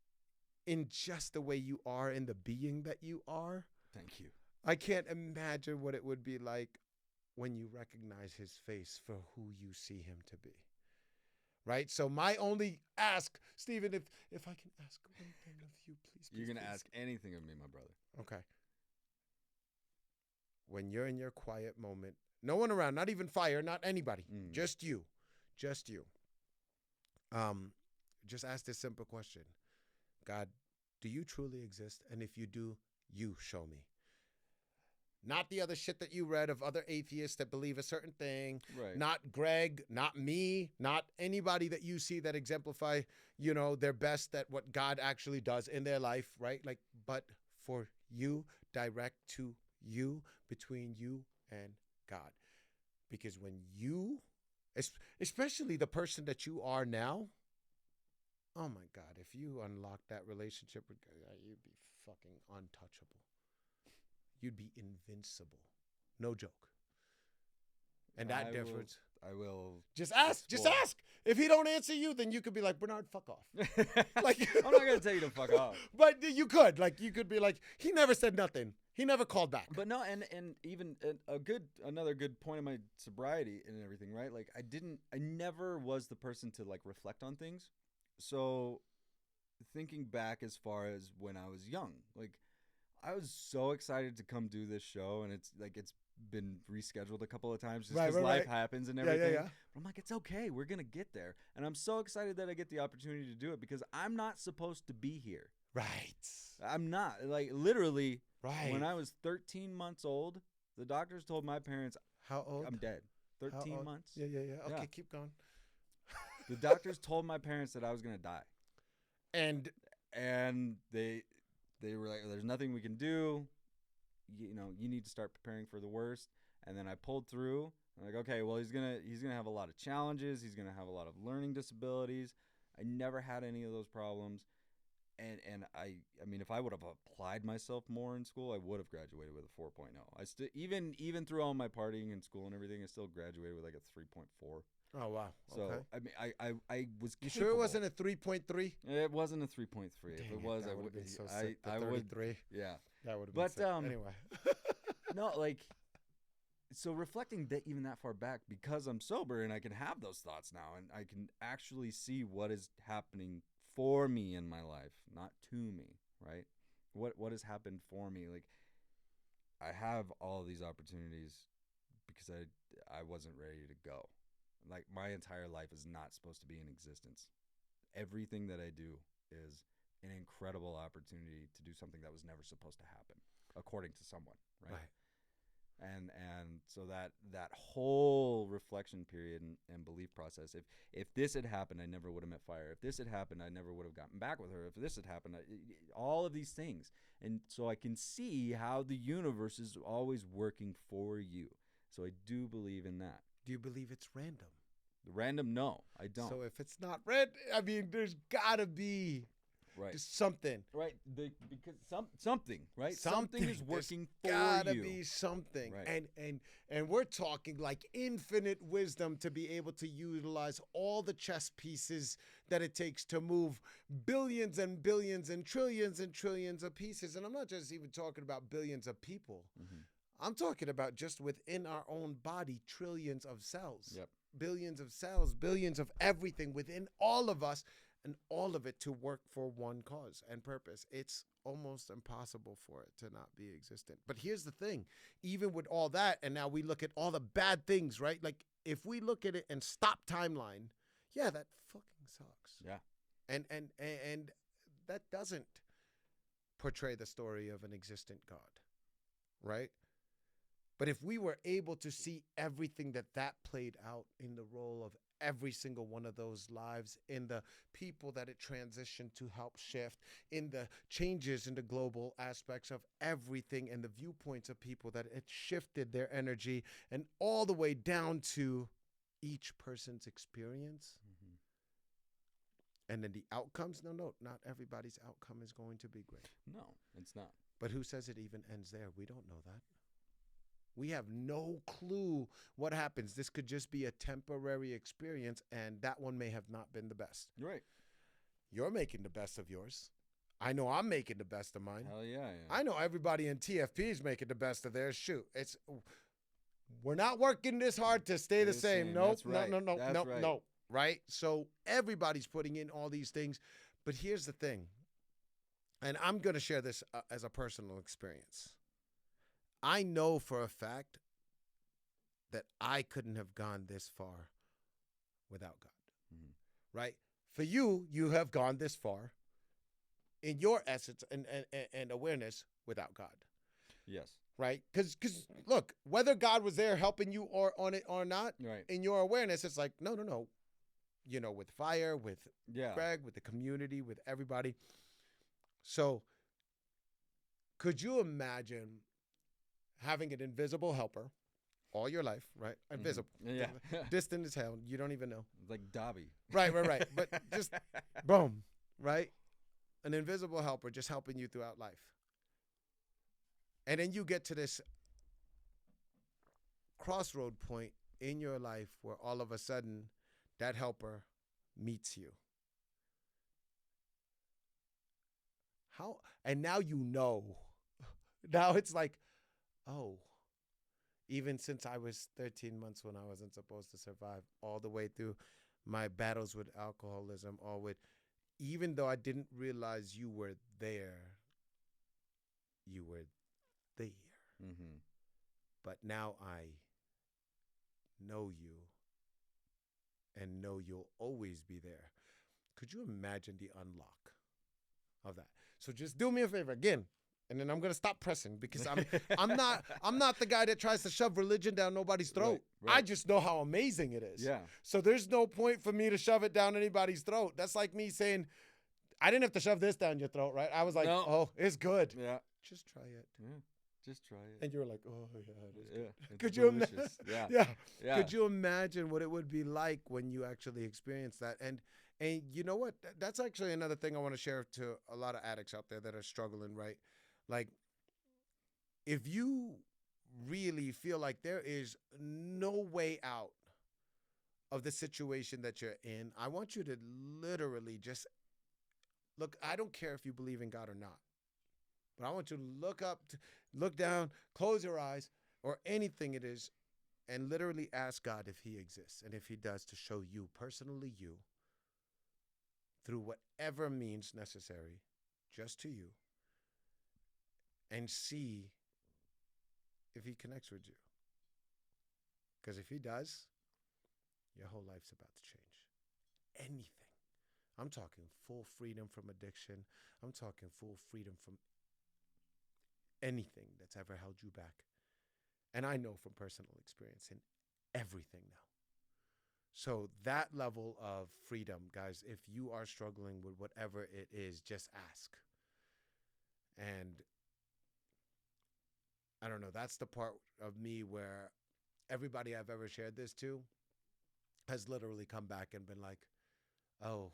A: in just the way you are, in the being that you are.
B: Thank you.
A: I can't imagine what it would be like when you recognize his face for who you see him to be. Right? So my only ask, Steven, if I can ask one thing of you, please.
B: You're going to
A: please.
B: ask anything of me, my brother.
A: Okay. When you're in your quiet moment, no one around, not even fire, not anybody, just you. Just you. Just ask this simple question. God, do you truly exist? And if you do, you show me. Not the other shit that you read of other atheists that believe a certain thing.
B: Right.
A: Not Greg, not me, not anybody that you see that exemplify, their best at what God actually does in their life, right? Like, but for you, direct to you, between you and God. Because when you, especially the person that you are now, oh my God, if you unlock that relationship with God, you'd be fucking untouchable. You'd be invincible. No joke. And that difference.
B: I will.
A: Just ask. Just ask. If he don't answer you, then you could be like, Bernard, fuck off.
B: Like, I'm not going to tell you to fuck off.
A: But you could. Like, you could be like, he never said nothing. He never called back.
B: But no, and even another good point of my sobriety and everything, right? Like, I never was the person to like reflect on things. So thinking back as far as when I was young, like, I was so excited to come do this show, and it's been rescheduled a couple of times just because life happens and everything.
A: Yeah.
B: But I'm like, it's okay. We're going to get there. And I'm so excited that I get the opportunity to do it because I'm not supposed to be here.
A: Right.
B: I'm not. Like, literally,
A: right.
B: When I was 13 months old, the doctors told my parents,
A: how old?
B: I'm dead. 13 months.
A: Yeah. Okay, keep going.
B: The doctors told my parents that I was going to die. And they were like, there's nothing we can do. You need to start preparing for the worst. And then I pulled through. I'm like, okay, well, he's gonna have a lot of challenges. He's gonna have a lot of learning disabilities. I never had any of those problems. And I mean, if I would have applied myself more in school, I would have graduated with a 4.0. I still even through all my partying in school and everything, I still graduated with like a 3.4.
A: Oh wow!
B: So
A: okay.
B: I mean, I was.
A: You sure it wasn't a 3.3?
B: It wasn't a 3.3. If it was,
A: I would have been so sick. I would. Yeah,
B: that
A: would have been. Sick. Anyway.
B: No, like, so reflecting that even that far back, because I'm sober and I can have those thoughts now, and I can actually see what is happening for me in my life, not to me, right? What has happened for me? Like, I have all these opportunities because I wasn't ready to go. Like, my entire life is not supposed to be in existence. Everything that I do is an incredible opportunity to do something that was never supposed to happen, according to someone, right? And so that whole reflection period and belief process, if this had happened, I never would have met Fire. If this had happened, I never would have gotten back with her. If this had happened, all of these things. And so I can see how the universe is always working for you. So I do believe in that.
A: Do you believe it's random?
B: Random? No, I don't.
A: So if it's not random, I mean, there's gotta be something,
B: right? Because something, right? Something is working for you.
A: Gotta be something, right. And we're talking like infinite wisdom to be able to utilize all the chess pieces that it takes to move billions and billions and trillions of pieces. And I'm not just even talking about billions of people. Mm-hmm. I'm talking about just within our own body, trillions of cells, billions of cells, billions of everything within all of us, and all of it to work for one cause and purpose. It's almost impossible for it to not be existent. But here's the thing, even with all that, and now we look at all the bad things, right? Like, if we look at it and stop timeline, yeah, that fucking sucks.
B: Yeah.
A: And that doesn't portray the story of an existent God, right? But if we were able to see everything that played out in the role of every single one of those lives, in the people that it transitioned to help shift, in the changes in the global aspects of everything, and the viewpoints of people that it shifted their energy, and all the way down to each person's experience. Mm-hmm. And then the outcomes, no, not everybody's outcome is going to be great.
B: No, it's not.
A: But who says it even ends there? We don't know that. We have no clue what happens. This could just be a temporary experience, and that one may have not been the best.
B: Right.
A: You're making the best of yours. I know I'm making the best of mine.
B: Hell yeah, yeah.
A: I know everybody in TFP is making the best of theirs. Shoot, we're not working this hard to stay the same. Nope,
B: That's right.
A: no,
B: That's right.
A: no. Right? So everybody's putting in all these things. But here's the thing, and I'm going to share this as a personal experience. I know for a fact that I couldn't have gone this far without God.
B: Mhm.
A: Right? For you, you have gone this far in your essence and awareness without God.
B: Yes.
A: Right? Because look, whether God was there helping you or on it or not,
B: Right.
A: in your awareness, it's like, no. You know, with fire, with
B: Yeah.
A: Greg, with the community, with everybody. So could you imagine having an invisible helper all your life, right? Invisible.
B: Yeah.
A: Distant as hell. You don't even know.
B: Like Dobby.
A: Right. But just boom, right? An invisible helper just helping you throughout life. And then you get to this crossroad point in your life where all of a sudden that helper meets you. How? And now you know. Now it's like, oh, even since I was 13 months when I wasn't supposed to survive, all the way through my battles with alcoholism, even though I didn't realize you were there, you were there.
B: Mm-hmm.
A: But now I know you and know you'll always be there. Could you imagine the unlock of that? So just do me a favor again, and then I'm gonna stop pressing because I'm not the guy that tries to shove religion down nobody's throat.
B: Right.
A: I just know how amazing it is.
B: Yeah.
A: So there's no point for me to shove it down anybody's throat. That's like me saying, I didn't have to shove this down your throat, right? I was like,
B: No.
A: oh, it's good.
B: Yeah.
A: Just try it.
B: Yeah. Just try it.
A: And you were like, oh yeah, it is good.
B: Yeah.
A: Could you imagine?
B: Delicious. Yeah.
A: Yeah. Could you imagine what it would be like when you actually experience that? And you know what? That's actually another thing I want to share to a lot of addicts out there that are struggling, right? Like, if you really feel like there is no way out of the situation that you're in, I want you to literally just look. I don't care if you believe in God or not, but I want you to look up, look down, close your eyes, or anything it is, and literally ask God if he exists, and if he does, to show you, personally you, through whatever means necessary, just to you, and see if he connects with you. Because if he does, your whole life's about to change. Anything. I'm talking full freedom from addiction. I'm talking full freedom from anything that's ever held you back. And I know from personal experience in everything now. So that level of freedom, guys, if you are struggling with whatever it is, just ask. And I don't know, that's the part of me where everybody I've ever shared this to has literally come back and been like, oh,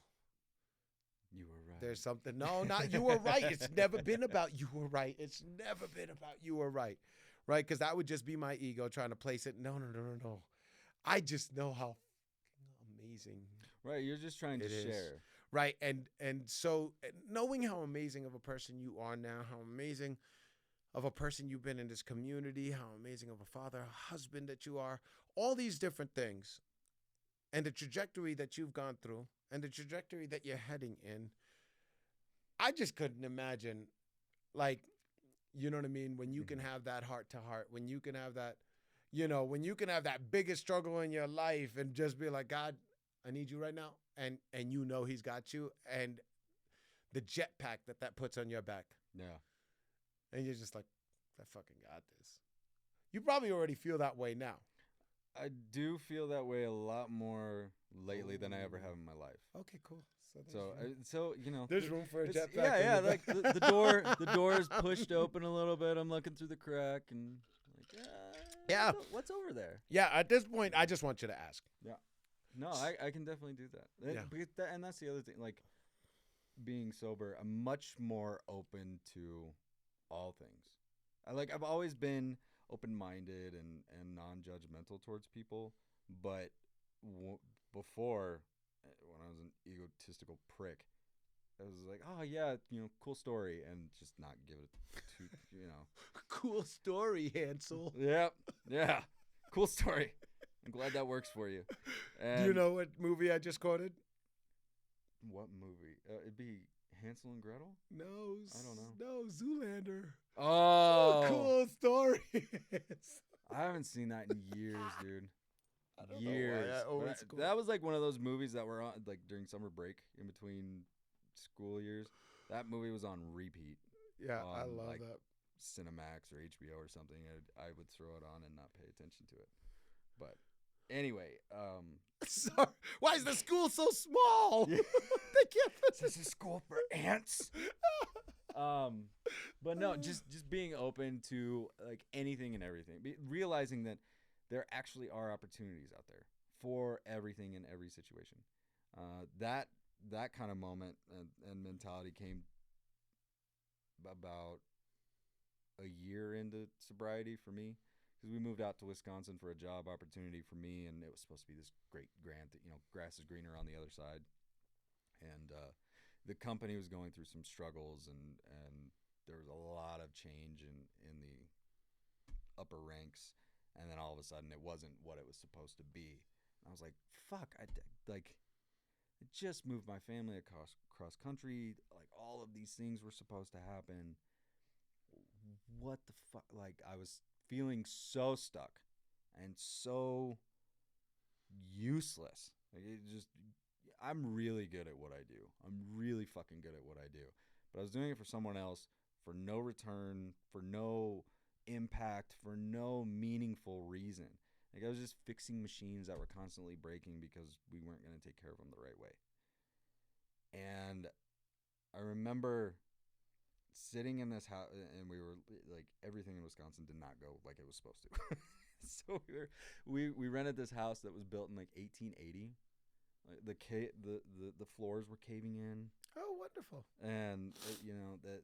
B: you were right.
A: There's something. No, not you were right. It's never been about you were right. It's never been about you were right. Right? Because that would just be my ego trying to place it. No. I just know how amazing.
B: Right. You're just trying to share.
A: Right. And so knowing how amazing of a person you are now, how amazing of a person you've been in this community, how amazing of a father, a husband that you are, all these different things, and the trajectory that you've gone through, and the trajectory that you're heading in, I just couldn't imagine, like, you know what I mean? When you can have that heart to heart, when you can have that, when you can have that biggest struggle in your life and just be like, God, I need you right now. And you know he's got you. And the jetpack that puts on your back.
B: Yeah.
A: And you're just like, I fucking got this. You probably already feel that way now.
B: I do feel that way a lot more lately than I ever have in my life.
A: Okay, cool.
B: So
A: there's room for a jetpack.
B: Yeah. Like the door is pushed open a little bit. I'm looking through the crack and like,
A: yeah.
B: What's over there?
A: Yeah. At this point, I just want you to ask.
B: Yeah. No, I can definitely do that.
A: Yeah.
B: And that's the other thing. Like, being sober, I'm much more open to all things. I've always been open-minded and non-judgmental towards people, but before, when I was an egotistical prick, I was like, oh yeah, cool story, and just not give it
A: Cool story, Hansel.
B: Yep, yeah, cool story. I'm glad that works for you.
A: Do you
B: And
A: know what movie I just quoted?
B: what movie? It'd be Hansel and Gretel.
A: No,
B: I don't know.
A: No, Zoolander.
B: Oh,
A: Cool story.
B: I haven't seen that in years, dude.
A: I don't
B: Years.
A: know why I
B: But
A: always go.
B: that was like one of those movies that were on like during summer break in between school years. That movie was on repeat.
A: Yeah, I
B: on,
A: love
B: like,
A: that.
B: Cinemax or HBO or something. I would throw it on and not pay attention to it. But anyway,
A: Sorry. Why is the school so small?
B: Yeah.
A: They can't fit
B: this is school for ants. But no, just being open to like anything and everything, realizing that there actually are opportunities out there for everything in every situation. That kind of moment and mentality came about a year into sobriety for me, because we moved out to Wisconsin for a job opportunity for me, and it was supposed to be this great grant that grass is greener on the other side, and the company was going through some struggles, and there was a lot of change in the upper ranks, and then all of a sudden it wasn't what it was supposed to be. And I was like, fuck, I just moved my family across country, like all of these things were supposed to happen. What the fuck? Like, I was feeling so stuck and so useless. Like, I'm really good at what I do. I'm really fucking good at what I do. But I was doing it for someone else for no return, for no impact, for no meaningful reason. Like, I was just fixing machines that were constantly breaking because we weren't going to take care of them the right way. And I remember sitting in this house, and we were like, everything in Wisconsin did not go like it was supposed to. So we rented this house that was built in like 1880. Like the floors were caving in.
A: Oh, wonderful.
B: And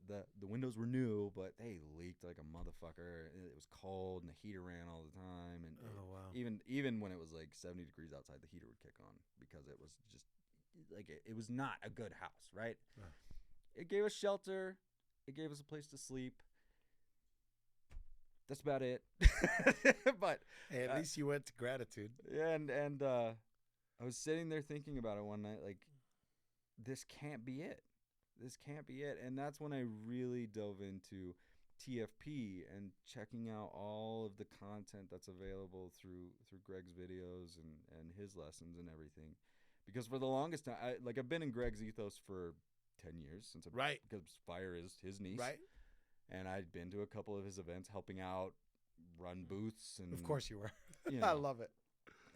B: the windows were new, but they leaked like a motherfucker. It was cold, and the heater ran all the time. And
A: wow.
B: even when it was like 70 degrees outside, the heater would kick on because it was just like it was not a good house, right? It gave us shelter. It gave us a place to sleep. That's about it. But
A: hey, at least you went to gratitude.
B: Yeah, and I was sitting there thinking about it one night, like, this can't be it. This can't be it. And that's when I really dove into TFP and checking out all of the content that's available through Greg's videos and his lessons and everything. Because for the longest time, I've been in Greg's ethos for 10 years since
A: right,
B: because Fire is his niece,
A: right,
B: and I'd been to a couple of his events, helping out, run booths, and
A: of course you were.
B: I
A: love it.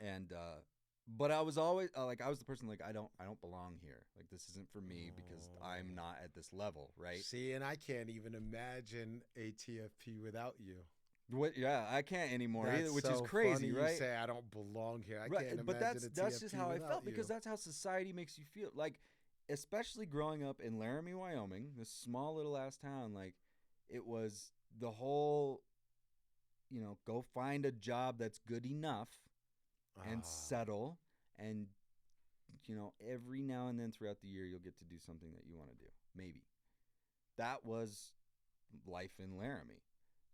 B: And but I was always I was the person like I don't belong here. Like, this isn't for me because I'm not at this level, right?
A: See, and I can't even imagine a TFP without you.
B: What? Yeah, I can't anymore
A: That's
B: either, which
A: so
B: is crazy,
A: funny
B: right?
A: You say I don't belong here. I
B: Right,
A: can't
B: but
A: imagine
B: that's
A: a
B: just
A: TFP
B: how I
A: without
B: felt,
A: you.
B: because that's how society makes you feel. Like, especially growing up in Laramie, Wyoming, this small little ass town, like, it was the whole, go find a job that's good enough and settle, and every now and then throughout the year you'll get to do something that you want to do. Maybe. That was life in Laramie.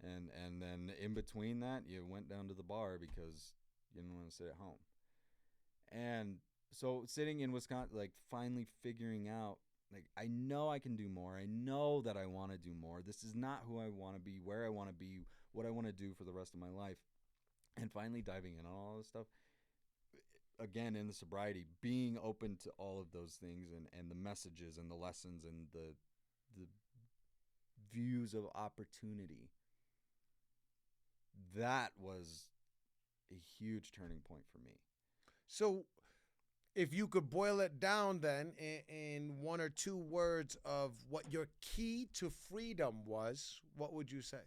B: And then in between that, you went down to the bar because you didn't want to sit at home. And so sitting in Wisconsin, like, finally figuring out, like, I know I can do more. I know that I want to do more. This is not who I want to be, where I want to be, what I want to do for the rest of my life. And finally diving in on all this stuff. Again, in the sobriety, being open to all of those things and the messages and the lessons and the views of opportunity. That was a huge turning point for me.
A: So if you could boil it down then in one or two words of what your key to freedom was, what would you say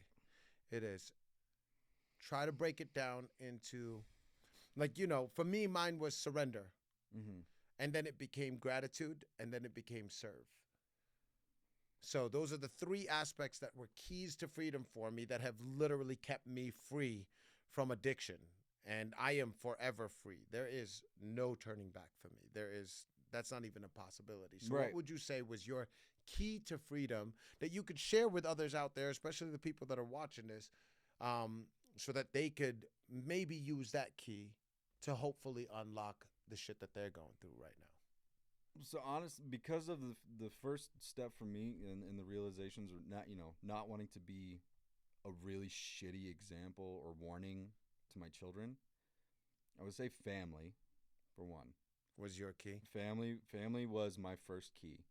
A: it is? Try to break it down into, like, for me, mine was surrender.
B: Mm-hmm.
A: And then it became gratitude, and then it became serve. So those are the three aspects that were keys to freedom for me that have literally kept me free from addiction. And I am forever free. There is no turning back for me. that's not even a possibility. So
B: Right.
A: what would you say was your key to freedom that you could share with others out there, especially the people that are watching this, so that they could maybe use that key to hopefully unlock the shit that they're going through right now?
B: So honest, because of the first step for me in the realizations of not wanting to be a really shitty example or warning to my children, I would say family, for one.
A: Was your key?
B: Family was my first key,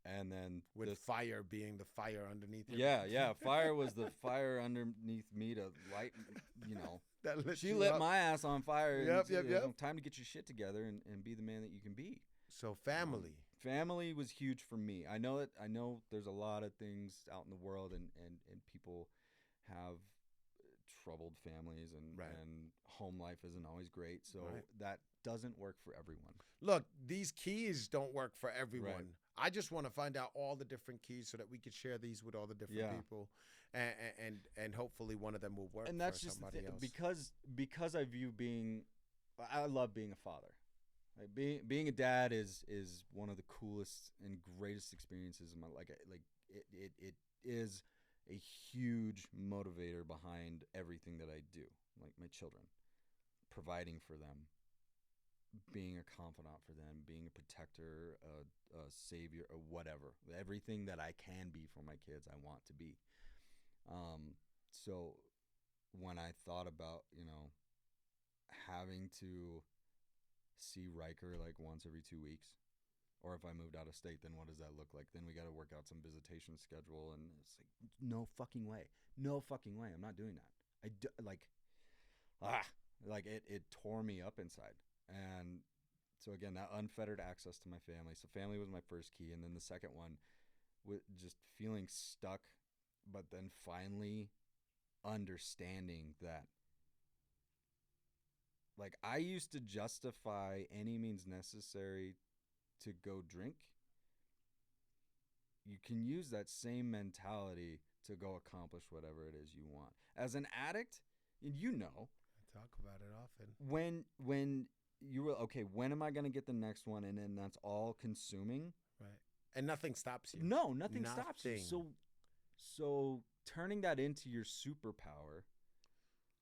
B: and then
A: With fire being the fire underneath it.
B: yeah, fire was the fire underneath me to light. You know,
A: That lit
B: she
A: you
B: lit
A: up.
B: my ass on fire.
A: Yep.
B: Time to get your shit together and be the man that you can be.
A: So family.
B: Family was huge for me. I know there's a lot of things out in the world and people have troubled families and home life isn't always great. So that doesn't work for everyone.
A: Look, these keys don't work for everyone.
B: Right.
A: I just want to find out all the different keys so that we could share these with all the different people, and hopefully one of them will work.
B: And that's
A: for
B: just
A: somebody else.
B: because I view I love being a father. Like being a dad is one of the coolest and greatest experiences in my life. It is a huge motivator behind everything that I do. Like my children, providing for them, being a confidant for them, being a protector, a savior, or whatever. Everything that I can be for my kids, I want to be. So when I thought about, having to see Riker like once every 2 weeks, or if I moved out of state, then what does that look like? Then we got to work out some visitation schedule, and it's like no fucking way, I'm not doing that. It tore me up inside. And so again, that unfettered access to my family. So family was my first key, and then the second one was just feeling stuck, but then finally understanding that, like, I used to justify any means necessary to go drink. You can use that same mentality to go accomplish whatever it is you want. As an addict, and
A: I talk about it often.
B: When you were okay, when am I going to get the next one? And then that's all consuming.
A: Right. And nothing stops you.
B: No, nothing stops you. So turning that into your superpower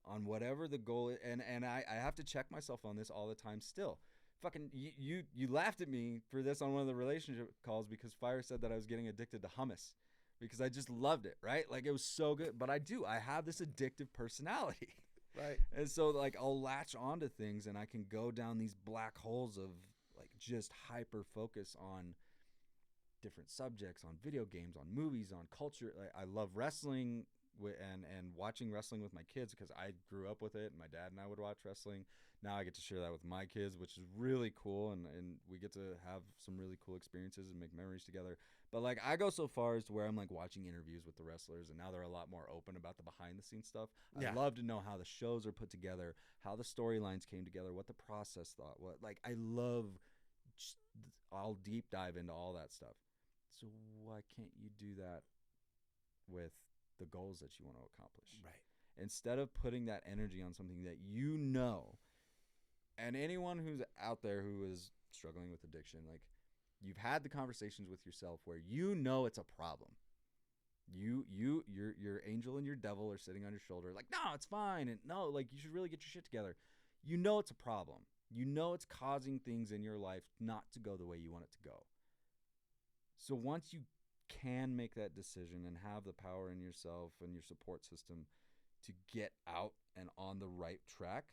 B: on whatever the goal is, and I have to check myself on this all the time still. Fucking you laughed at me for this on one of the relationship calls because Fire said that I was getting addicted to hummus because I just loved it, right? Like it was so good. But I have this addictive personality.
A: Right.
B: And so like I'll latch onto things and I can go down these black holes of like just hyper focus on different subjects, on video games, on movies, on culture. Like I love wrestling and watching wrestling with my kids because I grew up with it, and my dad and I would watch wrestling. Now I get to share that with my kids, which is really cool, and we get to have some really cool experiences and make memories together. But like I go so far as to where I'm like watching interviews with the wrestlers, and now they're a lot more open about the behind the scenes stuff.
A: Yeah.
B: I love to know how the shows are put together, how the storylines came together, what the process thought. I'll deep dive into all that stuff. So why can't you do that with the goals that you want to accomplish?
A: Right.
B: Instead of putting that energy on something that and anyone who's out there who is struggling with addiction, like you've had the conversations with yourself where it's a problem. Your angel and your devil are sitting on your shoulder like, no, it's fine. And no, like you should really get your shit together. It's a problem. It's causing things in your life not to go the way you want it to go. So once you can make that decision and have the power in yourself and your support system to get out and on the right track,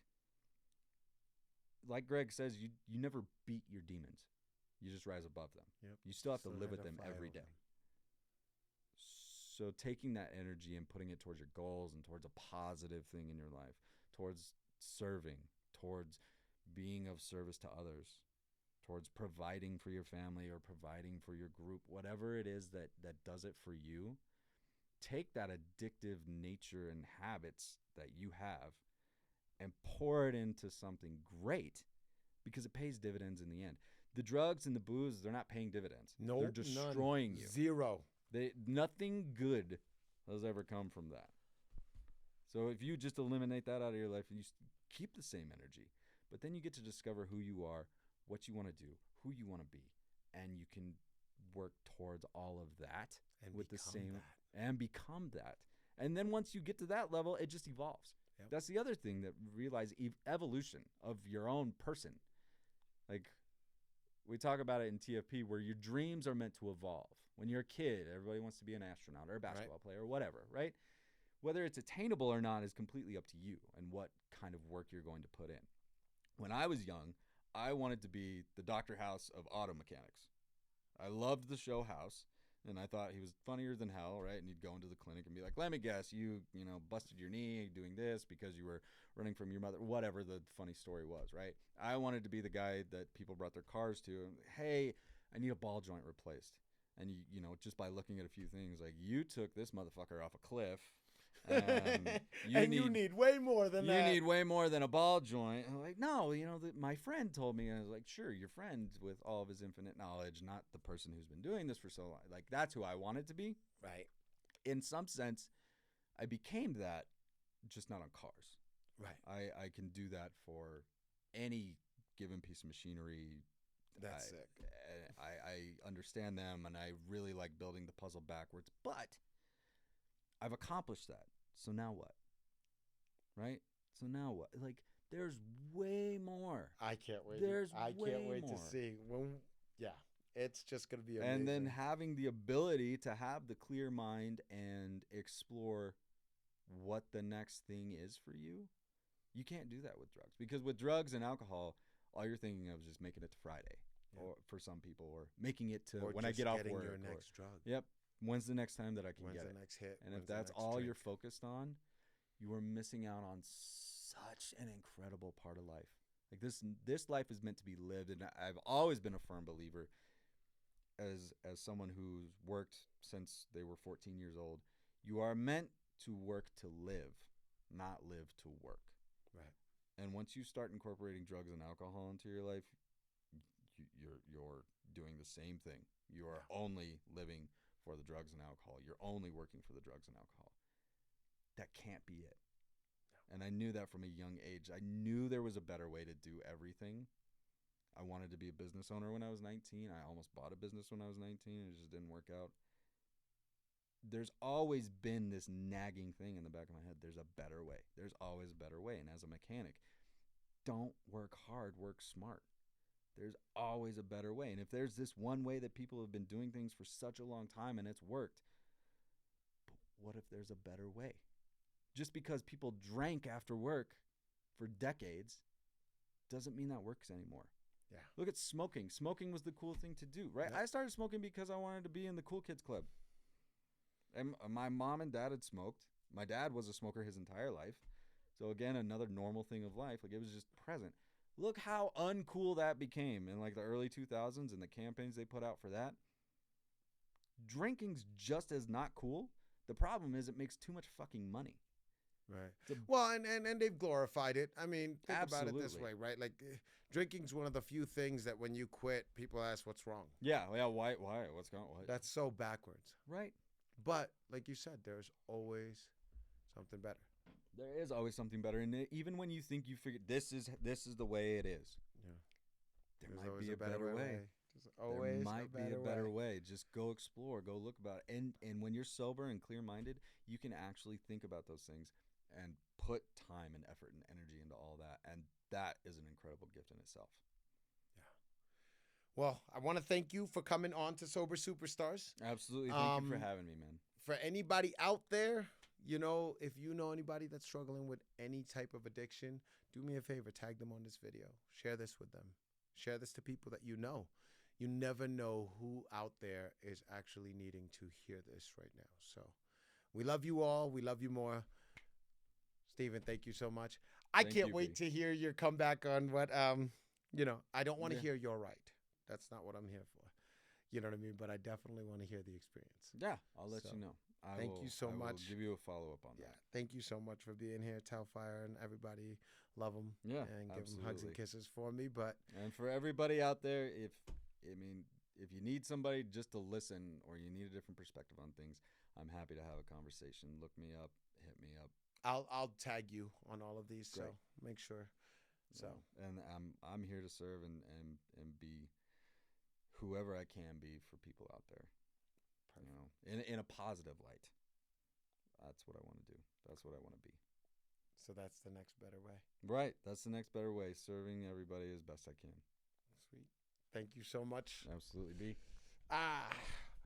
B: like Greg says, you never beat your demons. You just rise above them.
A: Yep.
B: You still have to live with them every day. So taking that energy and putting it towards your goals and towards a positive thing in your life, towards serving, towards being of service to others, towards providing for your family or providing for your group, whatever it is that does it for you, take that addictive nature and habits that you have and pour it into something great because it pays dividends in the end. The drugs and the booze, they're not paying dividends.
A: No,
B: they're destroying you.
A: Zero.
B: Nothing good has ever come from that. So if you just eliminate that out of your life and you keep the same energy, but then you get to discover who you are, what you want to do, who you want to be, and you can work towards all of that
A: And
B: with the
A: become
B: same
A: that.
B: and become that. And then once you get to that level, it just evolves.
A: Yep.
B: That's the other thing that realize evolution of your own person. Like we talk about it in TFP where your dreams are meant to evolve. When you're a kid, everybody wants to be an astronaut or a basketball player or whatever, right? Whether it's attainable or not is completely up to you and what kind of work you're going to put in. When I was young, I wanted to be the Dr. House of auto mechanics. I loved the show House, and I thought he was funnier than hell, right? And he'd go into the clinic and be like, let me guess, you busted your knee doing this because you were running from your mother, whatever the funny story was, right? I wanted to be the guy that people brought their cars to, and hey, I need a ball joint replaced. And, just by looking at a few things, like, you took this motherfucker off a cliff.
A: You need way more than that.
B: You need way more than a ball joint. I'm like, no, my friend told me. And I was like, sure, your friend with all of his infinite knowledge, not the person who's been doing this for so long. Like, that's who I wanted to be.
A: Right.
B: In some sense, I became that, just not on cars.
A: Right.
B: I can do that for any given piece of machinery.
A: That's sick.
B: I understand them, and I really like building the puzzle backwards. But I've accomplished that. So now what? Right? So now what? Like, there's way more.
A: I can't wait.
B: I
A: can't wait to see. It's just going to be amazing.
B: And then having the ability to have the clear mind and explore what the next thing is for you. You can't do that with drugs. Because with drugs and alcohol, all you're thinking of is just making it to Friday. Yeah. Or for some people, or making it to when I get off work.
A: Your next drug.
B: Yep. When's the next time that I can
A: get it?
B: When's
A: the next hit?
B: And if that's all you're focused on, you are missing out on such an incredible part of life. Like this life is meant to be lived, and I've always been a firm believer as someone who's worked since they were 14 years old. You are meant to work to live, not live to work.
A: Right.
B: And once you start incorporating drugs and alcohol into your life, you're doing the same thing. You are only living for the drugs and alcohol. You're only working for the drugs and alcohol. That can't be it. No. And I knew that from a young age. I knew there was a better way to do everything. I wanted to be a business owner when I was 19. I almost bought a business when I was 19. It just didn't work out. There's always been this nagging thing in the back of my head. There's a better way. There's always a better way. And as a mechanic, don't work hard, work smart. There's always a better way. And if there's this one way that people have been doing things for such a long time and it's worked, but what if there's a better way? Just because people drank after work for decades doesn't mean that works anymore.
A: Yeah.
B: Look at smoking. Smoking was the cool thing to do, right? Yep. I started smoking because I wanted to be in the cool kids club. And my mom and dad had smoked. My dad was a smoker his entire life. So again, another normal thing of life. Like, it was just present. Look how uncool that became in like the early 2000s and the campaigns they put out for that. Drinking's just as not cool. The problem is it makes too much fucking money.
A: Right. Well, and they've glorified it. I mean, think
B: Absolutely.
A: about it this way, right? Like, drinking's one of the few things that when you quit, people ask, what's wrong?
B: Yeah, why? What's going on?
A: That's so backwards.
B: Right.
A: But, like you said, there's always something better.
B: There is always something better. And even when you think you figured this is the way it is, there might be a better way.
A: There
B: might be a better way. Just go explore, go look about it. And when you're sober and clear-minded, you can actually think about those things and put time and effort and energy into all that. And that is an incredible gift in itself.
A: Yeah. Well, I want to thank you for coming on to Sober Superstars.
B: Absolutely. Thank you for having me, man.
A: For anybody out there, if you know anybody that's struggling with any type of addiction, do me a favor, tag them on this video. Share this with them. Share this to people that you know. You never know who out there is actually needing to hear this right now. So we love you all. We love you more. Steven, thank you so much. I can't wait to hear your comeback on what, I don't want to hear you're right. That's not what I'm here for. You know what I mean? But I definitely want to hear the experience.
B: Yeah, I'll let you know.
A: Thank you so much.
B: I'll give you a follow-up on that.
A: Thank you so much for being here. Tell Fire and everybody love them.
B: Yeah,
A: and
B: absolutely.
A: Give them hugs and kisses for me.
B: And for everybody out there, if you need somebody just to listen or you need a different perspective on things, I'm happy to have a conversation. Look me up, hit me up.
A: I'll tag you on all of these,
B: Great.
A: So make sure. So
B: and I'm here to serve and be whoever I can be for people out there. You know, in a positive light. That's what I want to do. That's what I want to be.
A: So that's the next better way.
B: Right. That's the next better way. Serving everybody as best I can.
A: Sweet. Thank you so much.
B: Absolutely, B.
A: Ah,